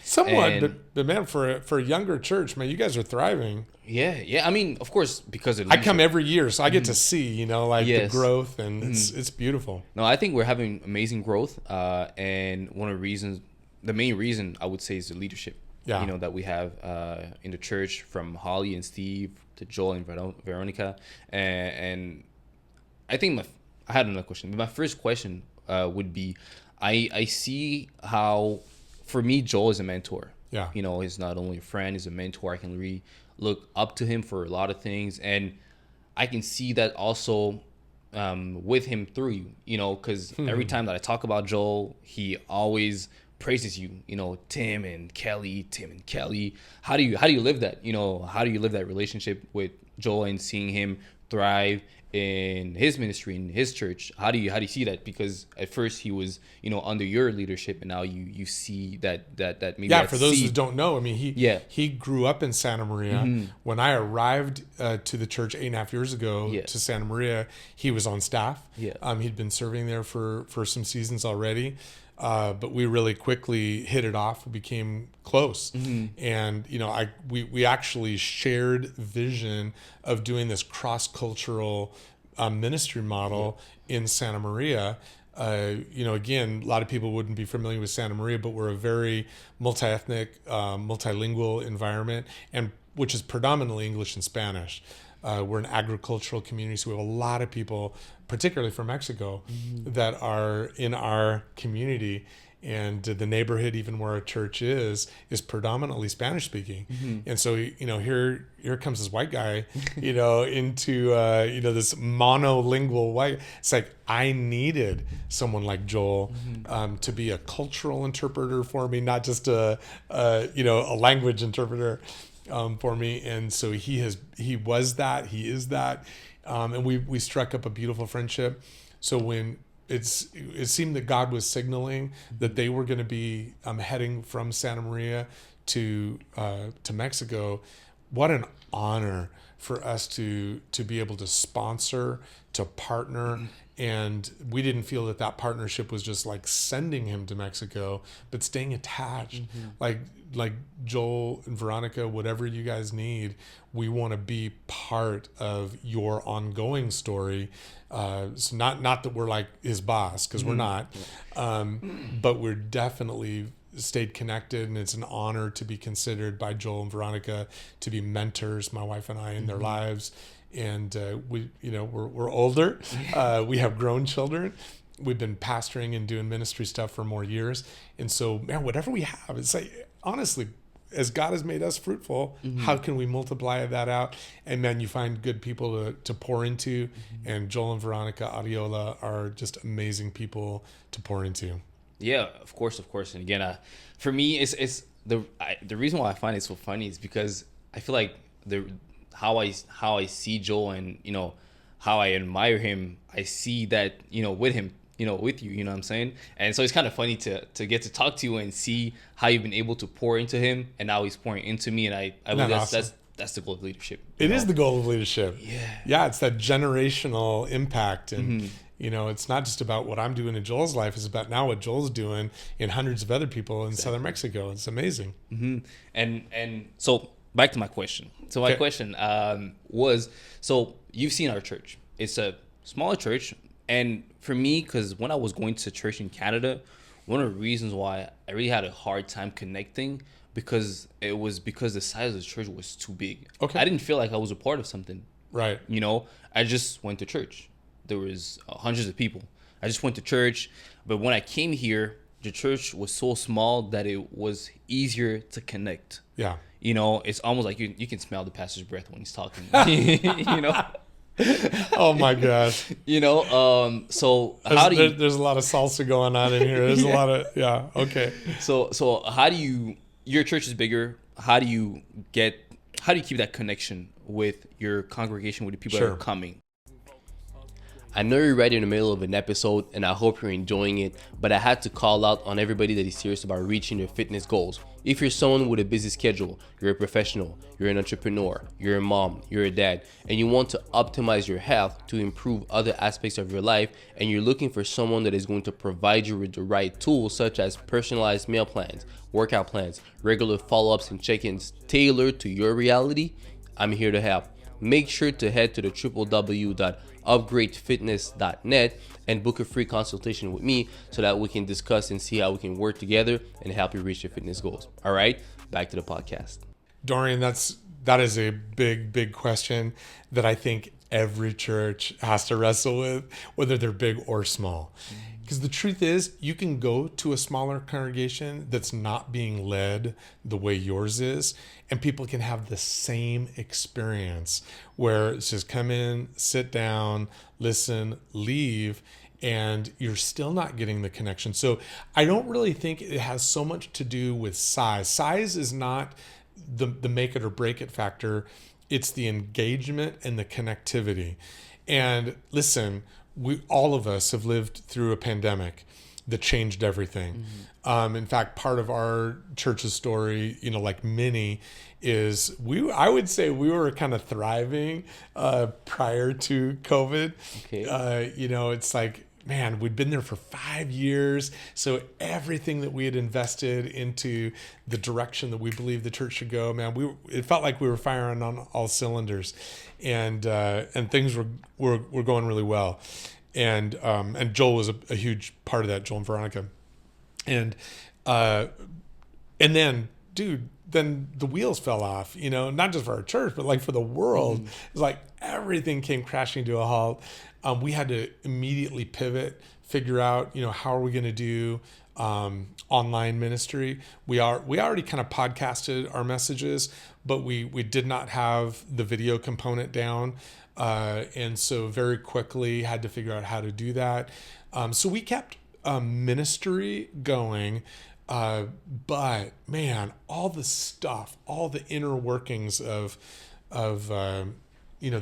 Somewhat, but man, for a younger church, man, you guys are thriving. Yeah. I mean, of course, because of I come every year, so I get to see, the growth, and it's beautiful. No, I think we're having amazing growth. And one of the main reason I would say is the leadership. Yeah. That we have in the church, from Holly and Steve to Joel and Veronica. And I think I had another question. But my first question would be, I see how, for me, Joel is a mentor. Yeah. He's not only a friend, he's a mentor. I can really look up to him for a lot of things. And I can see that also with him through you, because every time that I talk about Joel, he always praises you, Tim and Kelly. How do you live that? How do you live that relationship with Joel and seeing him thrive in his ministry, in his church? How do you see that? Because at first he was, under your leadership, and now you see that maybe. Yeah, for those who don't know, I mean, he grew up in Santa Maria. When I arrived to the church 8.5 years ago to Santa Maria, he was on staff. He'd been serving there for some seasons already. But we really quickly hit it off. We became close, and we actually shared vision of doing this cross-cultural ministry model in Santa Maria. Again, a lot of people wouldn't be familiar with Santa Maria, but we're a very multi-ethnic, multilingual environment, and which is predominantly English and Spanish. We're an agricultural community, so we have a lot of people, particularly from Mexico, that are in our community. And the neighborhood, even where our church is predominantly Spanish speaking. And so, here comes this white guy, into, this monolingual white. It's like, I needed someone like Joel to be a cultural interpreter for me, not just a language interpreter for me. And so he is that. And we struck up a beautiful friendship. So when it seemed that God was signaling that they were going to be heading from Santa Maria to Mexico, what an honor for us to be able to sponsor, to partner. And we didn't feel that partnership was just like sending him to Mexico, but staying attached. Like Joel and Veronica, whatever you guys need, we want to be part of your ongoing story. So not that we're like his boss, because we're not, but we're definitely stayed connected, and it's an honor to be considered by Joel and Veronica to be mentors, my wife and I, in their lives. And we're older. We have grown children. We've been pastoring and doing ministry stuff for more years. And so, man, whatever we have, it's like, honestly, as God has made us fruitful, how can we multiply that out? And man, you find good people to pour into. And Joel and Veronica Adiola are just amazing people to pour into. Yeah, of course. And again, for me, it's the reason why I find it so funny is because I feel like how I see Joel, and how I admire him, I see that with him, with you, you know what I'm saying? And so it's kind of funny to get to talk to you and see how you've been able to pour into him, and now he's pouring into me, and I believe that's the goal of leadership. It is the goal of leadership. Yeah, it's that generational impact. And it's not just about what I'm doing in Joel's life. It's about now what Joel's doing in hundreds of other people in Southern Mexico. It's amazing. And so back to my question. So my question was, so you've seen our church. It's a smaller church. And for me, because when I was going to church in Canada, one of the reasons why I really had a hard time connecting, because the size of the church was too big. Okay. I didn't feel like I was a part of something. Right. I just went to church. There was hundreds of people. I just went to church. But when I came here, the church was so small that it was easier to connect. Yeah. It's almost like you can smell the pastor's breath when he's talking. Oh my gosh. So how do you... There's a lot of salsa going on in here. There's a lot of... Yeah. Okay. So how do you... Your church is bigger. How do you keep that connection with your congregation, with the people that are coming? I know you're right in the middle of an episode, and I hope you're enjoying it, but I had to call out on everybody that is serious about reaching their fitness goals. If you're someone with a busy schedule, you're a professional, you're an entrepreneur, you're a mom, you're a dad, and you want to optimize your health to improve other aspects of your life, and you're looking for someone that is going to provide you with the right tools, such as personalized meal plans, workout plans, regular follow-ups and check-ins tailored to your reality, I'm here to help. Make sure to head to the www.upgradefitness.net and book a free consultation with me so that we can discuss and see how we can work together and help you reach your fitness goals. All right, back to the podcast. Dorian, that is a big question that I think every church has to wrestle with, whether they're big or small. Because the truth is, you can go to a smaller congregation that's not being led the way yours is, and people can have the same experience where it's just come in, sit down, listen, leave, and you're still not getting the connection. So I don't really think it has so much to do with size. Size is not the make it or break it factor. It's the engagement and the connectivity. And listen, all of us have lived through a pandemic that changed everything. In fact, part of our church's story, like many, is I would say we were kind of thriving prior to COVID. Okay. It's like, man, we'd been there for 5 years. So everything that we had invested into the direction that we believed the church should go, man, it felt like we were firing on all cylinders, and things were going really well. And Joel was a huge part of that, Joel and Veronica. And then, dude, then the wheels fell off, not just for our church, but like for the world. It's like everything came crashing to a halt. We had to immediately pivot, figure out, how are we going to do online ministry. We already kind of podcasted our messages, but we did not have the video component down. And so very quickly had to figure out how to do that. So we kept ministry going. But man, all the stuff, all the inner workings of the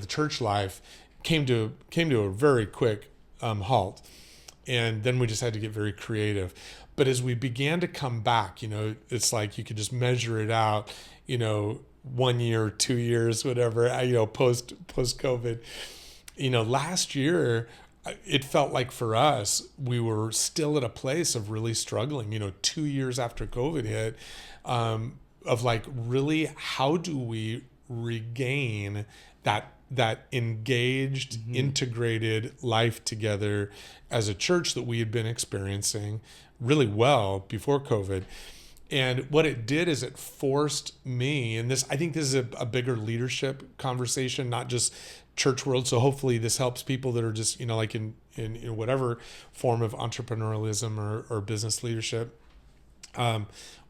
church life came to a very quick halt. And then we just had to get very creative. But as we began to come back, it's like you could just measure it out, 1 year, 2 years, whatever, post COVID. Last year, it felt like for us, we were still at a place of really struggling, 2 years after COVID hit, of like, really, how do we regain that engaged, integrated life together as a church that we had been experiencing really well before COVID. And what it did is it forced me, and I think this is a bigger leadership conversation, not just church world. So hopefully this helps people that are just, like in whatever form of entrepreneurialism or business leadership,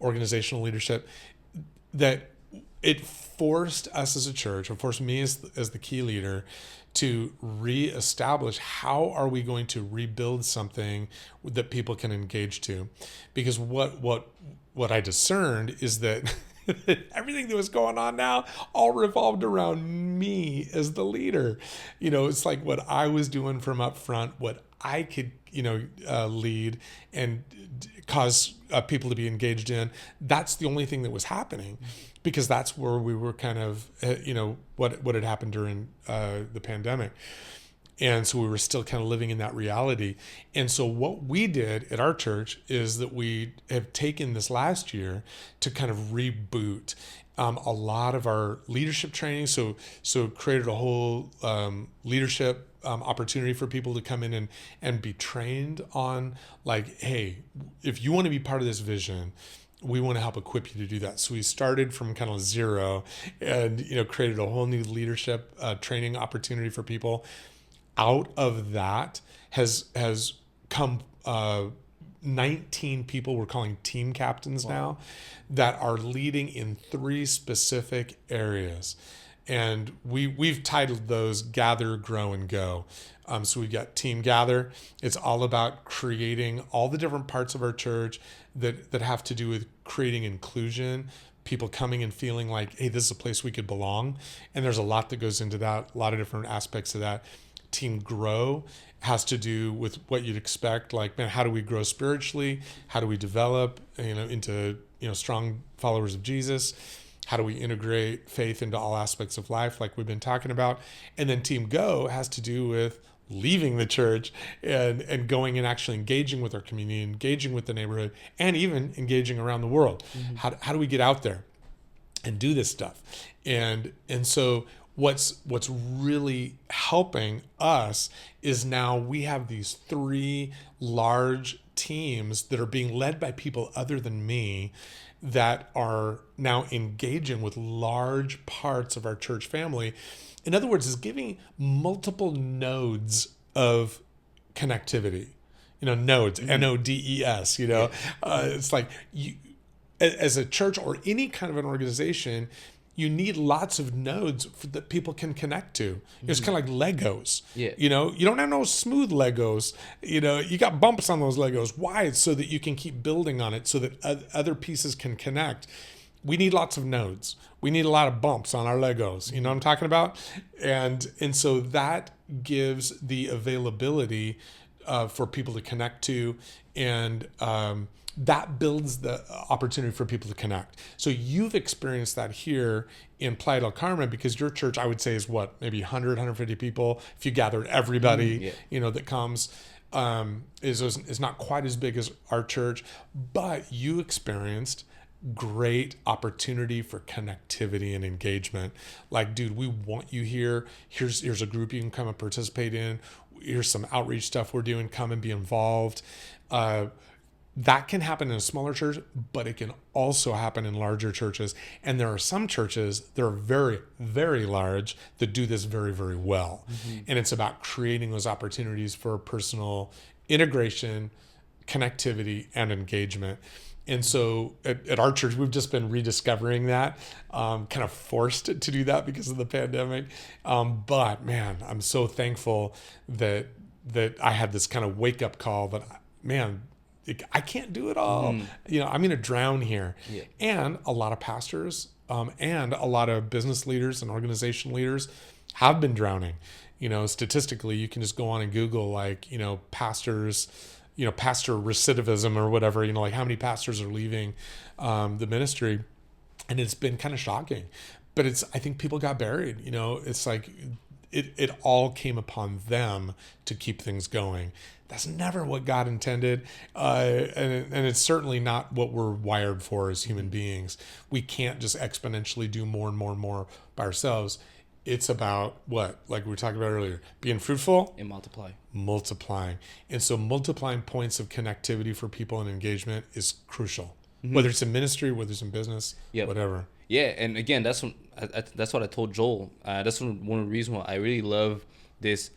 organizational leadership. that it forced us as a church, or forced me as the key leader, to reestablish how are we going to rebuild something that people can engage to, because what I discerned is that everything that was going on now all revolved around me as the leader. It's like what I was doing from up front, what I could lead and cause people to be engaged in. That's the only thing that was happening, because that's where we were kind of what had happened during the pandemic. And so we were still kind of living in that reality. And so what we did at our church is that we have taken this last year to kind of reboot a lot of our leadership training. So created a whole leadership opportunity for people to come in and be trained on, like, hey, if you want to be part of this vision, we want to help equip you to do that. So we started from kind of zero and created a whole new leadership training opportunity for people. Out of that has come 19 people we're calling team captains now, that are leading in 3 specific areas. And we've titled those Gather, Grow, and Go. So we've got Team Gather. It's all about creating all the different parts of our church that have to do with creating inclusion, people coming and feeling like, hey, this is a place we could belong. And there's a lot that goes into that, a lot of different aspects of that. Team Grow has to do with what you'd expect, like, man, how do we grow spiritually? How do we develop into strong followers of Jesus? How do we integrate faith into all aspects of life, like we've been talking about? And then Team Go has to do with leaving the church and going and actually engaging with our community, engaging with the neighborhood, and even engaging around the world. Mm-hmm. How do we get out there and do this stuff? And so what's really helping us is now we have these 3 large teams that are being led by people other than me, that are now engaging with large parts of our church family. In other words, is giving multiple nodes of connectivity. Nodes, N-O-D-E-S. It's like you, as a church or any kind of an organization, you need lots of nodes that people can connect to. It's kind of like Legos. Yeah. You don't have no smooth Legos. You got bumps on those Legos. Why? It's so that you can keep building on it, so that other pieces can connect. We need lots of nodes. We need a lot of bumps on our Legos. You know what I'm talking about? And so that gives the availability for people to connect to, and that builds the opportunity for people to connect. So you've experienced that here in Playa del Carmen, because your church, I would say, is what, maybe 100, 150 people. If you gathered everybody, that comes, is not quite as big as our church, but you experienced great opportunity for connectivity and engagement. Like, dude, we want you here. Here's a group you can come and participate in. Here's some outreach stuff we're doing. Come and be involved. That can happen in a smaller church, but it can also happen in larger churches. And there are some churches that are very, very large that do this very, very well. Mm-hmm. And it's about creating those opportunities for personal integration, connectivity, and engagement. And so at our church, we've just been rediscovering that, kind of forced to do that because of the pandemic. But man, I'm so thankful that I had this kind of wake up call that, man, I can't do it all. Mm. I'm going to drown here. Yeah. And a lot of pastors and a lot of business leaders and organization leaders have been drowning. Statistically, you can just go on and Google, pastors, pastor recidivism or whatever, like how many pastors are leaving the ministry. And it's been kind of shocking. But I think people got buried. It's like it all came upon them to keep things going. That's never what God intended. And it's certainly not what we're wired for as human beings. We can't just exponentially do more and more and more by ourselves. It's about what? Like we were talking about earlier, being fruitful and multiplying. And so multiplying points of connectivity for people and engagement is crucial. Mm-hmm. Whether it's in ministry, whether it's in business, whatever. Yeah, and again, that's what I told Joel. That's one of the reasons why I really love this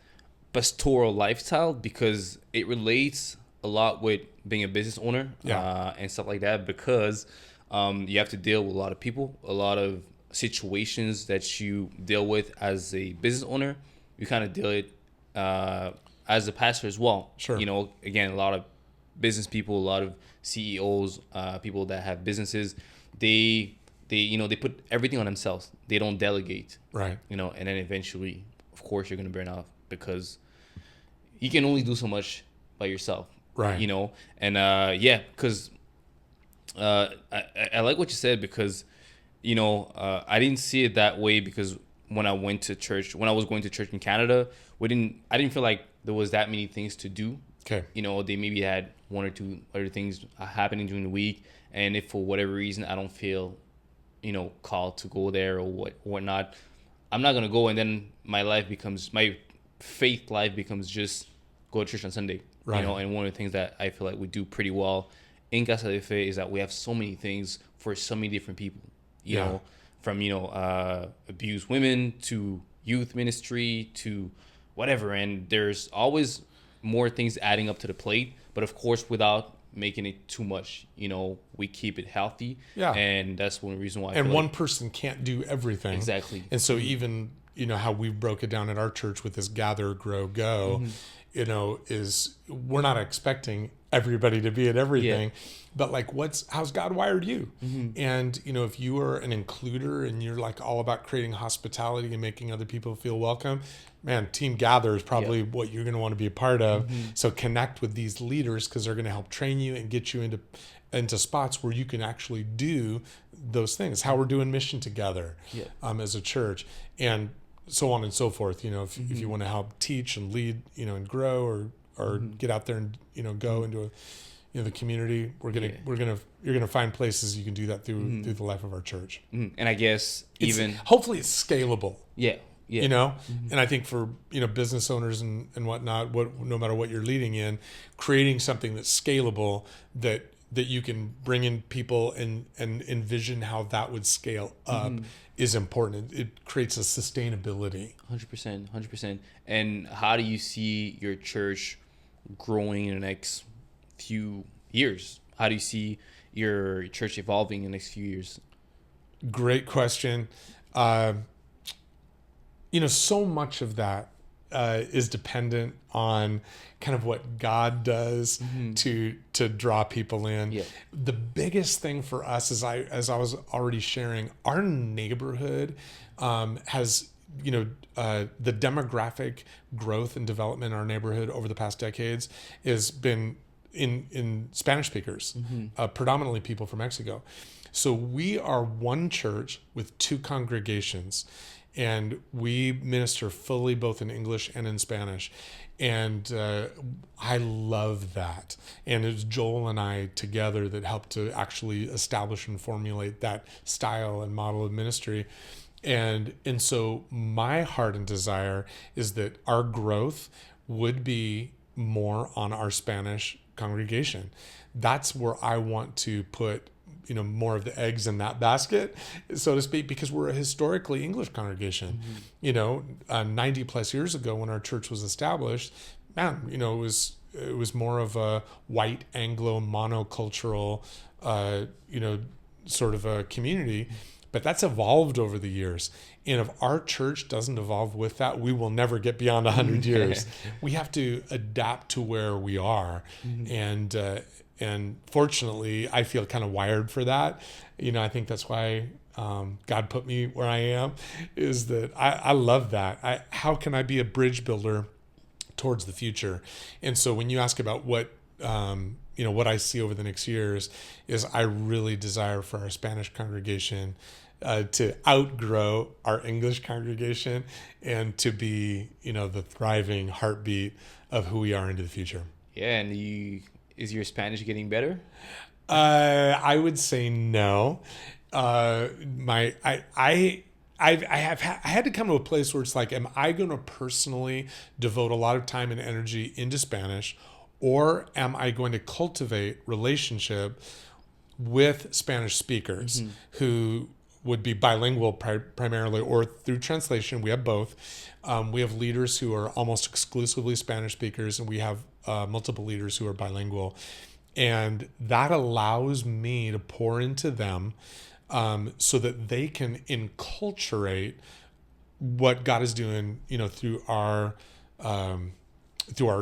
pastoral lifestyle, because it relates a lot with being a business owner and stuff like that, because You have to deal with a lot of people, a lot of situations that you deal with as a business owner. You kind of deal it as a pastor as well. Sure. You know, again, a lot of business people, a lot of CEOs, people that have businesses, they put everything on themselves. They don't delegate. Right. You know, and then eventually, of course, you're gonna burn out because you can only do so much by yourself. Right. You know, and because I like what you said because, I didn't see it that way because when I went to church, when I was going to church in Canada, I didn't feel like there was that many things to do. Okay. You know, they maybe had one or two other things happening during the week, and if for whatever reason I don't feel, called to go there or whatnot, I'm not gonna go, and then my faith life becomes just go to church on Sunday. Right. And one of the things that I feel like we do pretty well in Casa de Fe is that we have so many things for so many different people. You know, from abused women to youth ministry to whatever, and there's always more things adding up to the plate, but of course without making it too much. We keep it healthy. Yeah. And that's one reason why and one person can't do everything. Exactly. And so even how we broke it down at our church with this gather, grow, go, is we're not expecting everybody to be at everything, but like how's God wired you? And if you are an includer and you're like all about creating hospitality and making other people feel welcome, man, Team Gather is probably what you're going to want to be a part of. So connect with these leaders because they're going to help train you and get you into spots where you can actually do those things. How we're doing mission together as a church, and so on and so forth. If you want to help teach and lead, and grow or get out there and go into the community, you're gonna find places you can do that through the life of our church. And I guess hopefully it's scalable. Yeah. And I think for business owners and whatnot, no matter what you're leading in, creating something that's scalable that you can bring in people and envision how that would scale up is important. It creates a sustainability. 100%. And how do you see your church growing in the next few years? How do you see your church evolving in the next few years? Great question. So much of that is dependent on kind of what God does to draw people in. Yeah. The biggest thing for us, as I was already sharing, our neighborhood has the demographic growth and development in our neighborhood over the past decades has been in Spanish speakers, predominantly people from Mexico. So we are one church with two congregations, and we minister fully both in English and in Spanish. And I love that. And it's Joel and I together that helped to actually establish and formulate that style and model of ministry. And so my heart and desire is that our growth would be more on our Spanish congregation. That's where I want to put more of the eggs in that basket, so to speak, because we're a historically English congregation. 90 plus years ago when our church was established, man, it was more of a white Anglo monocultural, sort of a community. But that's evolved over the years. And if our church doesn't evolve with that, we will never get beyond 100 years. We have to adapt to where we are. And fortunately, I feel kind of wired for that. I think that's why God put me where I am, is that I love that. How can I be a bridge builder towards the future? And so when you ask about what I see over the next years, is I really desire for our Spanish congregation to outgrow our English congregation and to be, the thriving heartbeat of who we are into the future. Yeah, and is your Spanish getting better? I would say no. I had to come to a place where it's like, am I going to personally devote a lot of time and energy into Spanish, or am I going to cultivate relationship with Spanish speakers who would be bilingual primarily, or through translation? We have both. We have leaders who are almost exclusively Spanish speakers, and we have multiple leaders who are bilingual. And that allows me to pour into them so that they can enculturate what God is doing, through our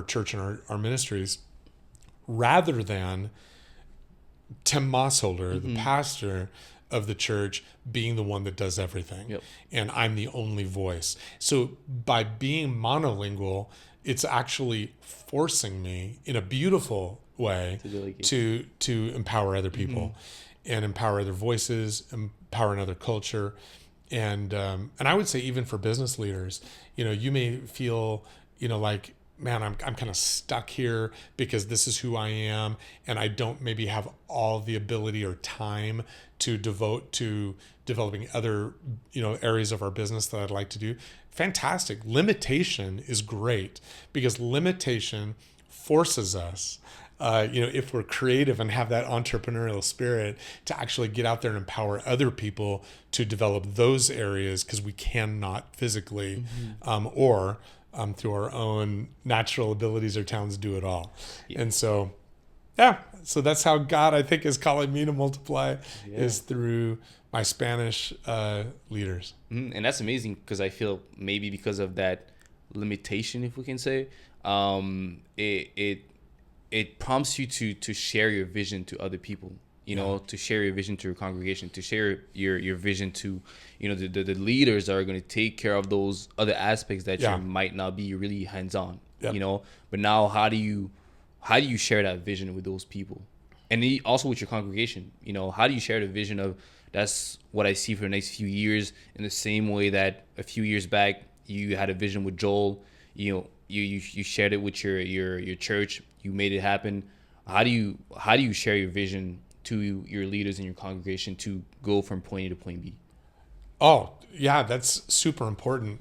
church and our ministries, rather than Tim Mossholder, the pastor of the church, being the one that does everything. Yep. And I'm the only voice. So by being monolingual, it's actually forcing me in a beautiful way to empower other people and empower other voices, empower another culture. And I would say even for business leaders, you may feel, like, man, I'm kind of stuck here because this is who I am, and I don't maybe have all the ability or time to devote to developing other, areas of our business that I'd like to do. Fantastic. Limitation is great because limitation forces us, if we're creative and have that entrepreneurial spirit, to actually get out there and empower other people to develop those areas because we cannot physically, or through our own natural abilities or talents do it all. Yeah. And so, so that's how God, I think, is calling me to multiply, is through my Spanish leaders. And that's amazing because I feel maybe because of that limitation, if we can say, it prompts you to share your vision to other people, to share your vision to your congregation, to share your vision to, the leaders that are going to take care of those other aspects that you might not be really hands-on, but now how do you share that vision with those people? And also with your congregation, how do you share the vision of, that's what I see for the next few years, in the same way that a few years back you had a vision with Joel, you shared it with your church, you made it happen. How do you share your vision to your leaders in your congregation to go from point A to point B? Oh, yeah, that's super important.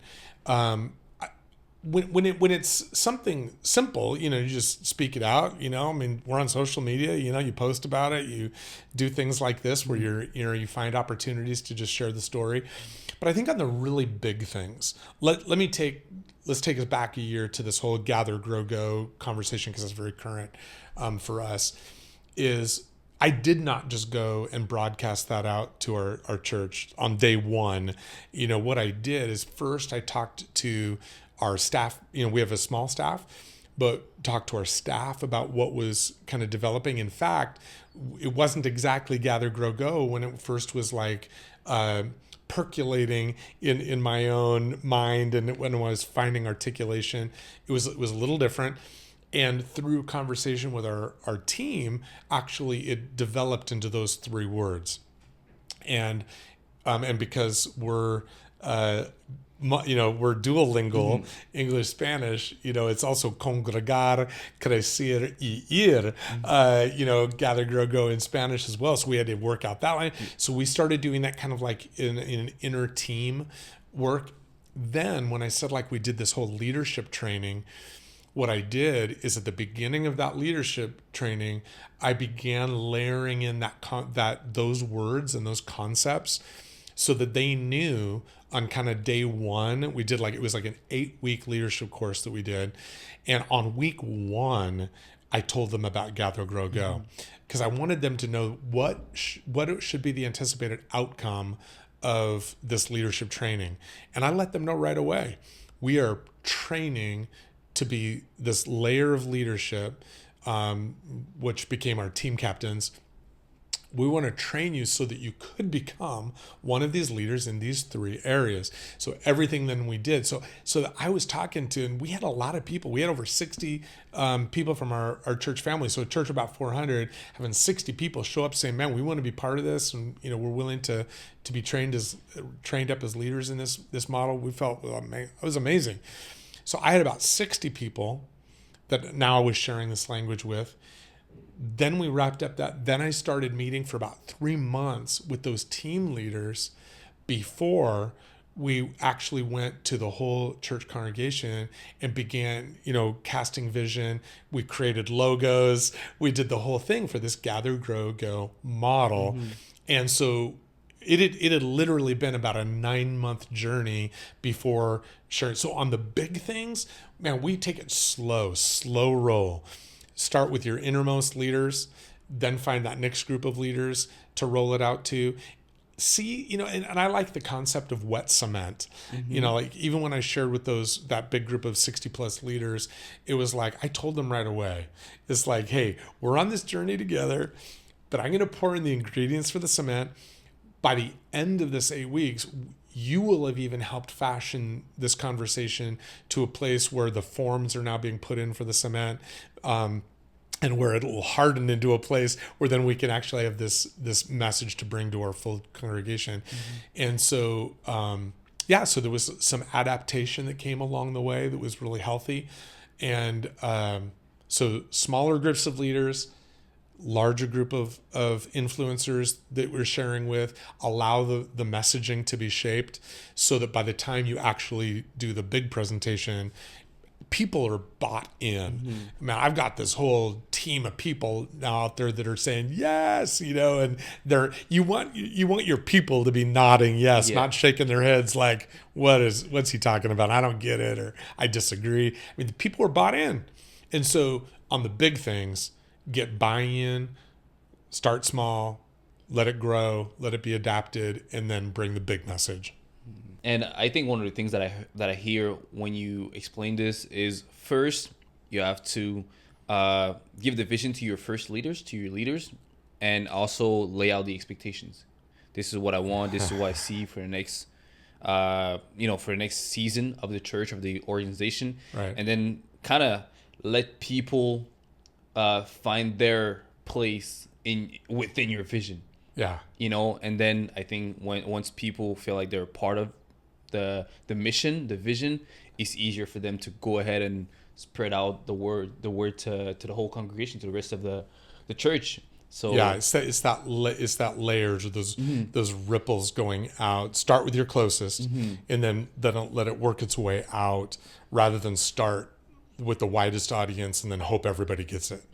When it's something simple, you just speak it out. I mean, we're on social media. You post about it. You do things like this where you find opportunities to just share the story. But I think on the really big things, let's take us back a year to this whole gather, grow, go conversation, because it's very current for us. Is I did not just go and broadcast that out to our church on day one. What I did is first I talked to our staff. We have a small staff, but talked to our staff about what was kind of developing. In fact, it wasn't exactly gather, grow, go when it first was like percolating in my own mind, and when I was finding articulation, it was a little different. And through conversation with our team, actually it developed into those three words. And because we're duolingual, English, Spanish, it's also congregar, crecer y ir, gather, grow, go in Spanish as well. So we had to work out that line. So we started doing that kind of like in an inner team work. Then when I said, like, we did this whole leadership training, what I did is at the beginning of that leadership training, I began layering in those words and those concepts so that they knew on kind of day one. We did it was like an 8-week leadership course that we did. And on week 1, I told them about Gather, Grow, Go, because I wanted them to know what should be the anticipated outcome of this leadership training. And I let them know right away, we are training to be this layer of leadership, which became our team captains. We want to train you so that you could become one of these leaders in these 3 areas. So everything then we did. So I was talking to, and we had a lot of people. We had over 60 people from our church family. So a church about 400, having 60 people show up saying, man, we want to be part of this. And, we're willing to be trained up as leaders in this model. We felt it was amazing. So I had about 60 people that now I was sharing this language with. Then we wrapped up that. Then I started meeting for about 3 months with those team leaders before we actually went to the whole church congregation and began, casting vision. We created logos. We did the whole thing for this Gather, Grow, Go model. And so it had literally been about a 9-month journey before sharing. So on the big things, man, we take it slow roll. start with your innermost leaders, then find that next group of leaders to roll it out to. See, and I like the concept of wet cement. Like even when I shared with that big group of 60 plus leaders, it was like, I told them right away, it's like, hey, we're on this journey together, but I'm going to pour in the ingredients for the cement. By the end of this 8 weeks, you will have even helped fashion this conversation to a place where the forms are now being put in for the cement. And where it will harden into a place where then we can actually have this message to bring to our full congregation. And so, so there was some adaptation that came along the way that was really healthy. And so smaller groups of leaders, larger group of influencers that we're sharing with, allow the messaging to be shaped so that by the time you actually do the big presentation, people are bought in. Man, I've got this whole team of people now out there that are saying yes, and you want your people to be nodding yes, not shaking their heads like what's he talking about? I don't get it, or I disagree. I mean, the people are bought in. And so on the big things, get buy-in, start small, let it grow, let it be adapted, and then bring the big message. And I think one of the things that I hear when you explain this is, first, you have to give the vision to your leaders, and also lay out the expectations. This is what I want. This is what I see for the next, for the next season of the church, of the organization. Right. And then kind of let people find their place within your vision. Yeah. And then I think once people feel like they're part of the mission, the vision, it's easier for them to go ahead and spread out the word to the whole congregation, to the rest of the church. So yeah, it's that layers, or those ripples going out. Start with your closest, and then let it work its way out, rather than start with the widest audience and then hope everybody gets it.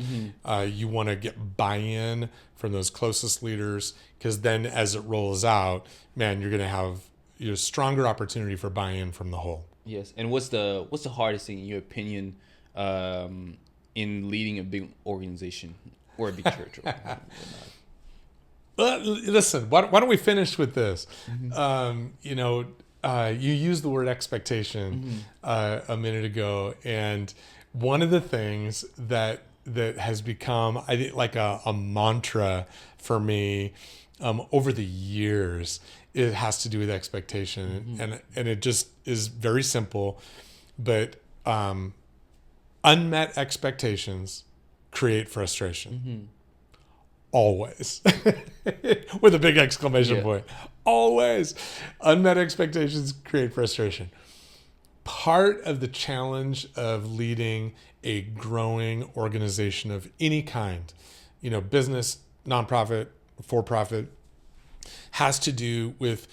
You want to get buy-in from those closest leaders, because then as it rolls out, man, you're going to have a stronger opportunity for buy-in from the whole. Yes. And what's the hardest thing in your opinion in leading a big organization or a big church? Listen, why don't we finish with this? You used the word expectation a minute ago, and one of the things that has become, I think, like a mantra for me over the years, it has to do with expectation, and it just is very simple, but unmet expectations create frustration. Always. With a big exclamation point. Always. Unmet expectations create frustration. Part of the challenge of leading a growing organization of any kind, business, nonprofit, for-profit, has to do with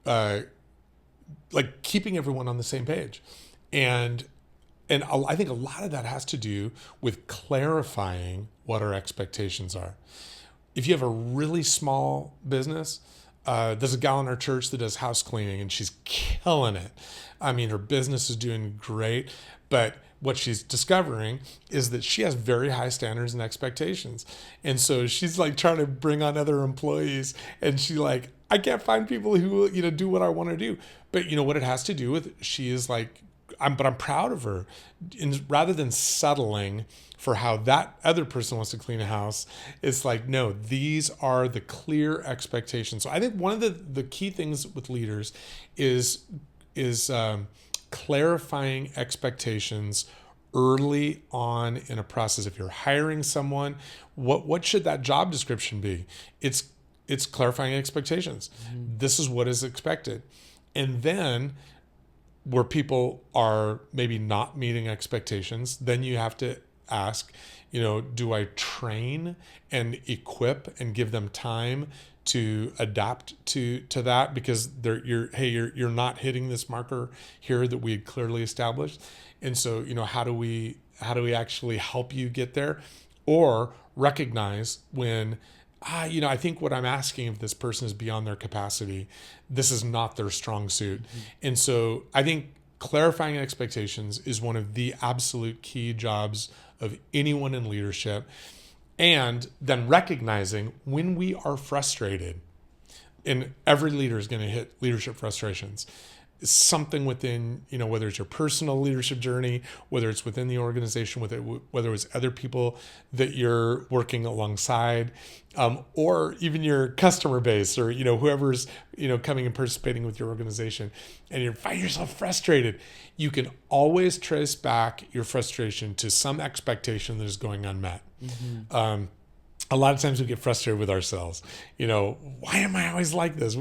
like keeping everyone on the same page. And I think a lot of that has to do with clarifying what our expectations are. If you have a really small business, there's a gal in our church that does house cleaning, and she's killing it. I mean, her business is doing great, but what she's discovering is that she has very high standards and expectations. And so she's like trying to bring on other employees, and she like, I can't find people who, do what I want to do. But what it has to do with, she is like, I'm proud of her. And rather than settling for how that other person wants to clean a house, it's like, no, these are the clear expectations. So I think one of the key things with leaders is clarifying expectations early on in a process. If you're hiring someone, what should that job description be? It's clarifying expectations. This is what is expected. And then where people are maybe not meeting expectations, then you have to ask, do I train and equip and give them time to adapt to that, because you're not hitting this marker here that we had clearly established. And so, how do we actually help you get there, or recognize when I think what I'm asking of this person is beyond their capacity. This is not their strong suit. And so I think clarifying expectations is one of the absolute key jobs of anyone in leadership. And then recognizing when we are frustrated, and every leader is going to hit leadership frustrations. Something within, whether it's your personal leadership journey, whether it's within the organization, whether it's other people that you're working alongside, or even your customer base, or, whoever's, coming and participating with your organization, and you find yourself frustrated, you can always trace back your frustration to some expectation that is going unmet. Mm-hmm. A lot of times we get frustrated with ourselves. Why am I always like this?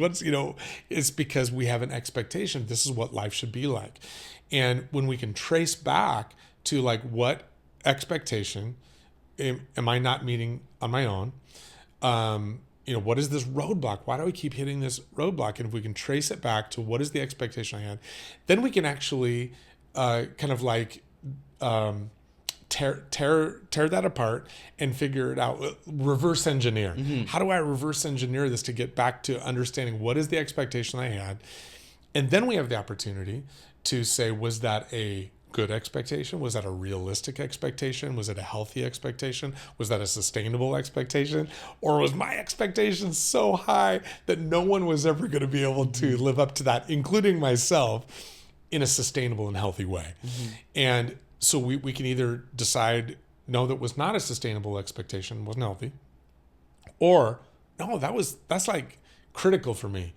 It's because we have an expectation. This is what life should be like. And when we can trace back to what expectation am I not meeting on my own? What is this roadblock? Why do I keep hitting this roadblock? And if we can trace it back to what is the expectation I had, then we can actually tear that apart and figure it out. Reverse engineer. Mm-hmm. How do I reverse engineer this to get back to understanding what is the expectation I had? And then we have the opportunity to say, was that a good expectation? Was that a realistic expectation? Was it a healthy expectation? Was that a sustainable expectation? Or was my expectation so high that no one was ever going to be able to live up to that, including myself, in a sustainable and healthy way? Mm-hmm. And so we can either decide, no, that was not a sustainable expectation, wasn't healthy, or no, that's critical for me.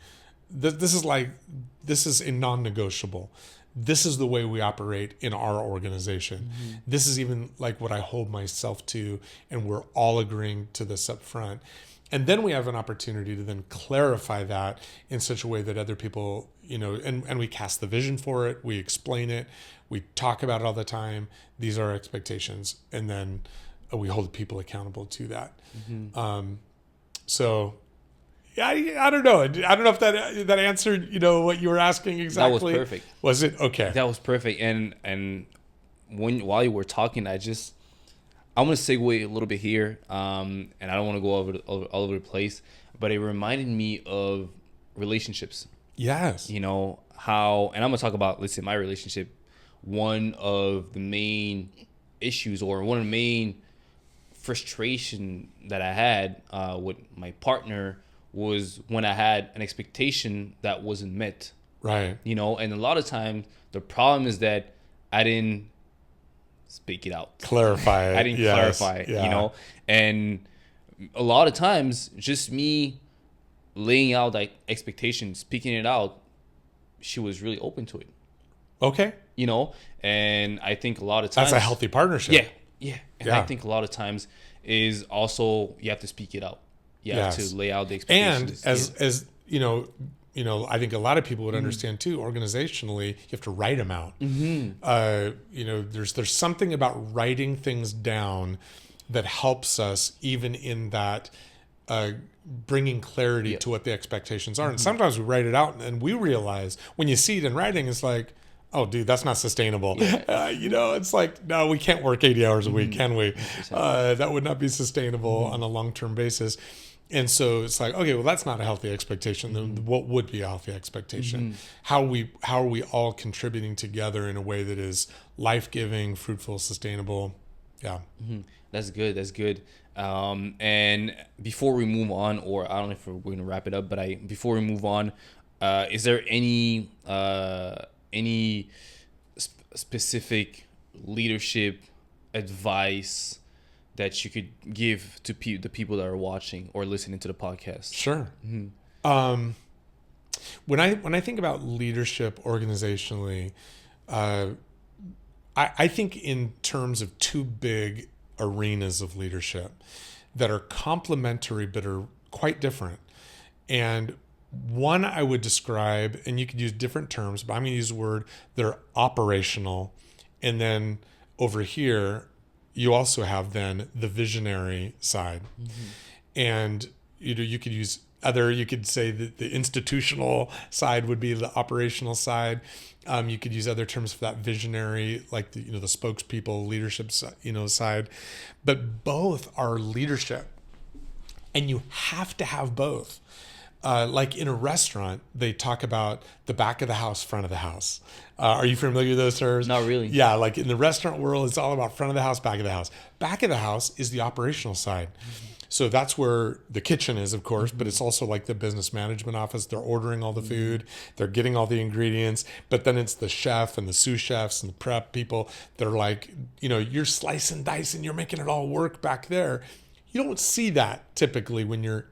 This is a non-negotiable. This is the way we operate in our organization. Mm-hmm. This is even what I hold myself to, and we're all agreeing to this up front. And then we have an opportunity to then clarify that in such a way that other people, and we cast the vision for it, we explain it, we talk about it all the time. These are our expectations. And then we hold people accountable to that. Mm-hmm. So yeah, I don't know. I don't know if that answered, what you were asking exactly. That was perfect. Was it? Okay. That was perfect. And while you were talking, I'm going to segue a little bit here, and I don't want to go all over the place, but it reminded me of relationships. Yes. How, and I'm going to talk about, let's say, my relationship. One of the main issues, or one of the main frustration that I had with my partner, was when I had an expectation that wasn't met. Right. And a lot of times the problem is that I didn't speak it out. Clarify it. I didn't clarify it, yeah. And a lot of times just me laying out expectations, speaking it out, she was really open to it. Okay. And I think a lot of times that's a healthy partnership. Yeah. And I think a lot of times is also you have to speak it out. You have to lay out the expectations. And as I think a lot of people would understand too, organizationally, you have to write them out. Mm-hmm. There's something about writing things down that helps us even in that bringing clarity to what the expectations are. Mm-hmm. And sometimes we write it out and we realize when you see it in writing, it's like, oh, dude, that's not sustainable. Yeah. It's like, no, we can't work 80 hours a week, can we? That would not be sustainable on a long-term basis. And so it's like, okay, well, that's not a healthy expectation. Then what would be a healthy expectation? Mm-hmm. How are we all contributing together in a way that is life-giving, fruitful, sustainable? Yeah. Mm-hmm. That's good. And before we move on, or I don't know if we're going to wrap it up, but before we move on, is there any specific leadership advice that you could give to the people that are watching or listening to the podcast? Sure. Mm-hmm. When I think about leadership organizationally, I think in terms of two big arenas of leadership that are complementary but are quite different. And one I would describe, and you could use different terms, but I'm going to use the word, they're operational. And then over here, you also have then the visionary side. Mm-hmm. And you could use you could say that the institutional side would be the operational side. You could use other terms for that visionary, like the spokespeople, leadership side. But both are leadership. And you have to have both. like in a restaurant, they talk about the back of the house, front of the house. Are you familiar with those terms? Not really. Yeah, like in the restaurant world, it's all about front of the house, back of the house. Back of the house is the operational side. So that's where the kitchen is, of course, but it's also like the business management office. They're ordering all the food, they're getting all the ingredients, but then it's the chef and the sous chefs and the prep people. They're like, you're slicing, dicing, you're making it all work back there. You don't see that typically when you're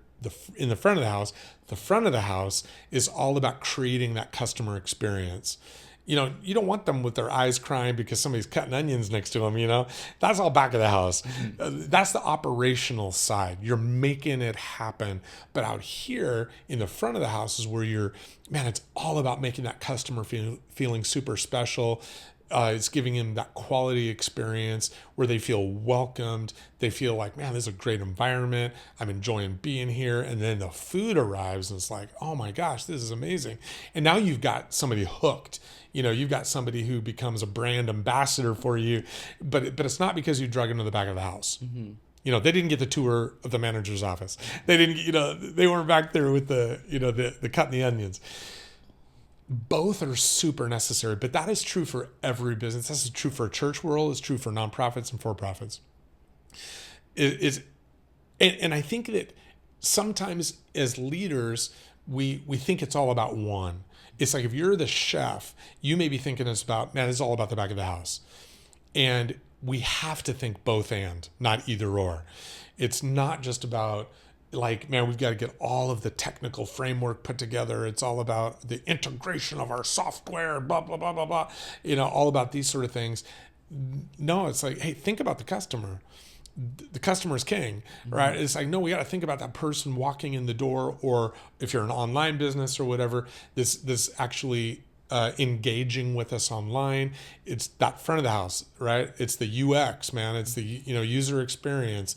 in the front of the house. The front of the house is all about creating that customer experience. You don't want them with their eyes crying because somebody's cutting onions next to them, That's all back of the house. That's the operational side. You're making it happen. But out here in the front of the house is where it's all about making that customer feeling super special. It's giving them that quality experience where they feel welcomed. They feel like, man, this is a great environment. I'm enjoying being here. And then the food arrives and it's like, oh my gosh, this is amazing. And now you've got somebody hooked. You've got somebody who becomes a brand ambassador for you. But it's not because you drug them to the back of the house. Mm-hmm. They didn't get the tour of the manager's office. They didn't, they weren't back there with the cutting the onions. Both are super necessary, but that is true for every business. This is true for a church world. It's true for nonprofits and for-profits. And I think that sometimes as leaders, we think it's all about one. It's like if you're the chef, you may be thinking it's all about the back of the house. And we have to think both and, not either or. It's not just about we've got to get all of the technical framework put together. It's all about the integration of our software, blah, blah, blah, blah, blah. All about these sort of things. No, it's like, hey, think about the customer. The customer is king, right? Mm-hmm. It's like, no, we got to think about that person walking in the door, or if you're an online business or whatever, this actually engaging with us online. It's that front of the house, right? It's the UX, man. It's the user experience.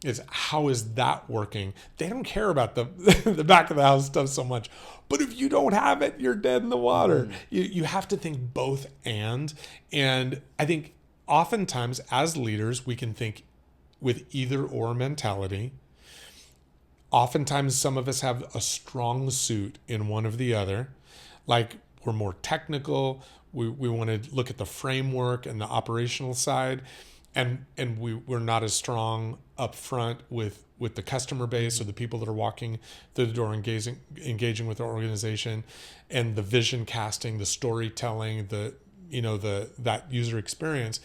Is how is that working? They don't care about the the back of the house stuff so much. But if you don't have it, you're dead in the water. You have to think both and I think oftentimes as leaders, we can think with either or mentality. Oftentimes some of us have a strong suit in one of the other. Like we're more technical. We want to look at the framework and the operational side. And we're not as strong up front with the customer base or the people that are walking through the door, engaging with our organization, and the vision casting, the storytelling, that user experience.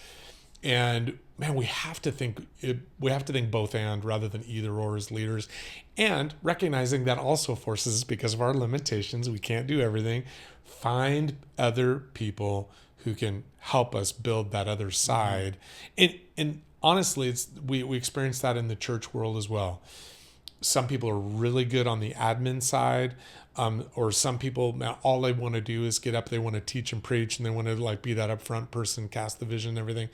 And man, we have to think both and rather than either or as leaders, and recognizing that also forces us, because of our limitations, we can't do everything. Find other people who can help us build that other side. And honestly, we experience that in the church world as well. Some people are really good on the admin side, or some people, all they want to do is get up, they want to teach and preach, and they want to be that upfront person, cast the vision and everything.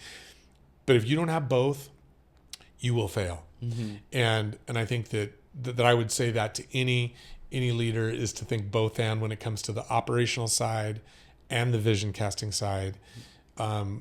But if you don't have both, you will fail. Mm-hmm. And I think that I would say that to any leader is to think both and when it comes to the operational side and the vision casting side.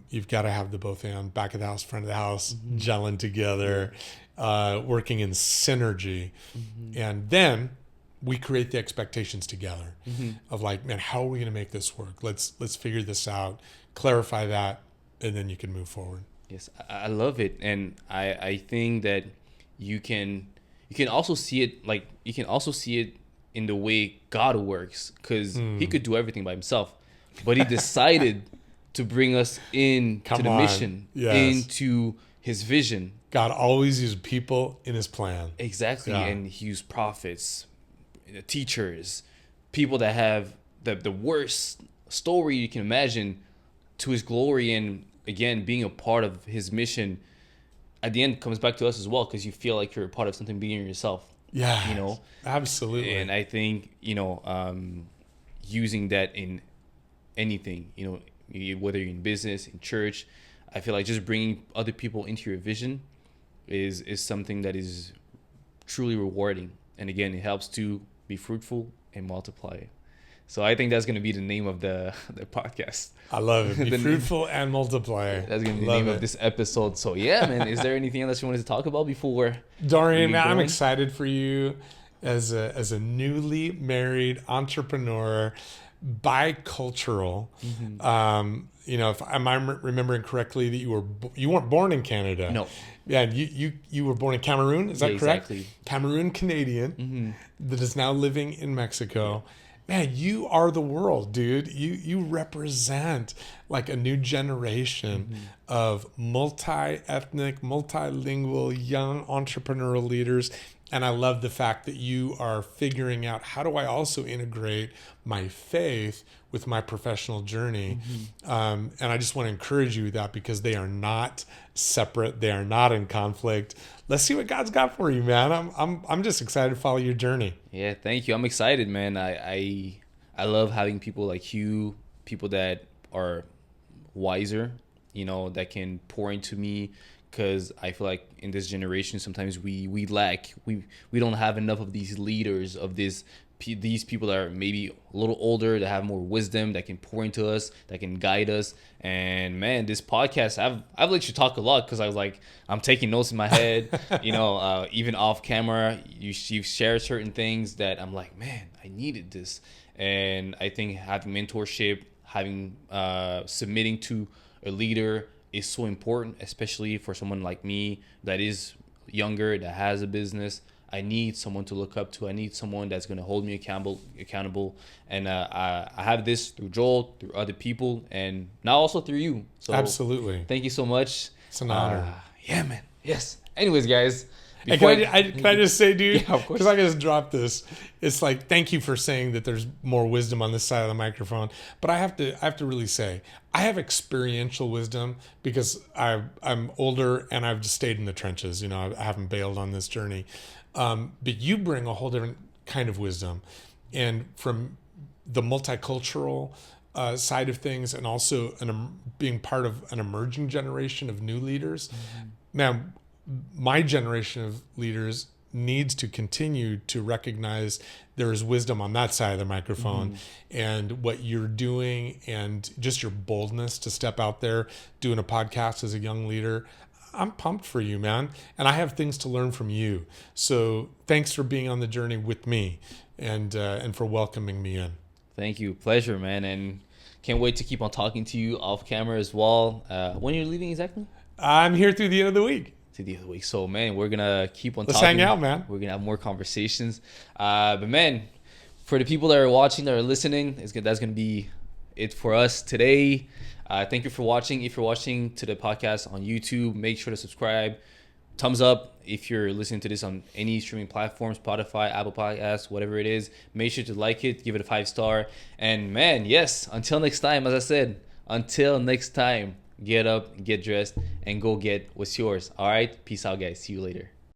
You've got to have the both and, back of the house, front of the house, mm-hmm. gelling together, working in synergy. Mm-hmm. And then we create the expectations together mm-hmm. of man, how are we going to make this work? Let's figure this out, clarify that, and then you can move forward. Yes, I love it. And I think that you can also see it in the way God works, because he could do everything by himself. But he decided to bring us into the mission, into his vision. God always used people in his plan. Exactly. Yeah. And he used prophets, teachers, people that have the worst story you can imagine to his glory. And again, being a part of his mission at the end comes back to us as well, because you feel like you're a part of something bigger than yourself. Yeah, absolutely. And I think, using that in anything, whether you're in business, in church, I feel like just bringing other people into your vision is something that is truly rewarding. And again, it helps to be fruitful and multiply. So I think that's going to be the name of the podcast. I love it. Be fruitful and multiply. That's going to be the name of this episode. So yeah, man, is there anything else you wanted to talk about before? Dorian, man, I'm excited for you. as a newly married entrepreneur, bicultural. You know, if am I remembering correctly that you weren't born in Canada? No. Yeah, you were born in Cameroon. Is that correct? Exactly. Cameroon Canadian that is now living in Mexico. Man, you are the world, dude. You represent like a new generation of multi-ethnic, multilingual, young entrepreneurial leaders. And I love the fact that you are figuring out, how do I also integrate my faith with my professional journey? And I just want to encourage you with that, because they are not separate. They are not in conflict. Let's see what God's got for you, man. I'm just excited to follow your journey. Yeah, thank you. I'm excited, man. I love having people like you, people that are wiser, you know, that can pour into me, because I feel like in this generation sometimes we lack, we don't have enough of these leaders, of these people that are maybe a little older, that have more wisdom, that can pour into us, that can guide us. And man, this podcast, I've let you talk a lot, because I was like, I'm taking notes in my head. You know, even off camera, you share certain things that I'm like, man, I needed this. And I think having mentorship, having submitting to a leader is so important, especially for someone like me that is younger, that has a business. I need someone to look up to. I need someone that's going to hold me accountable. And I have this through Joel, through other people, and now also through you. So Absolutely. thank you so much. It's an honor. Yeah, man. Yes. Anyways, guys. Hey, can I just say, dude, Yeah, of course. because I just dropped this. It's like, thank you for saying that there's more wisdom on this side of the microphone. But I have to really say, I have experiential wisdom, because I'm older and I've just stayed in the trenches. You know, I haven't bailed on this journey. But you bring a whole different kind of wisdom, and from the multicultural side of things, and also being part of an emerging generation of new leaders. Man, my generation of leaders needs to continue to recognize there is wisdom on that side of the microphone, and what you're doing, and just your boldness to step out there doing a podcast as a young leader. I'm pumped for you, man. And I have things to learn from you. So thanks for being on the journey with me, and for welcoming me in. Thank you. Pleasure, man. And can't wait to keep on talking to you off camera as well. When you're leaving exactly? I'm here through the end of the week. To the other week. So, man, we're going to keep on Let's talking. hang out, man. We're going to have more conversations. But, man, for the people that are watching, that are listening, that's going to be it for us today. Thank you for watching. If you're watching to the podcast on YouTube, make sure to subscribe. Thumbs up if you're listening to this on any streaming platform, Spotify, Apple Podcasts, whatever it is. Make sure to like it, give it a 5-star. And, man, yes, until next time, as I said, until next time, get up, get dressed, and go get what's yours. All right? Peace out, guys. See you later.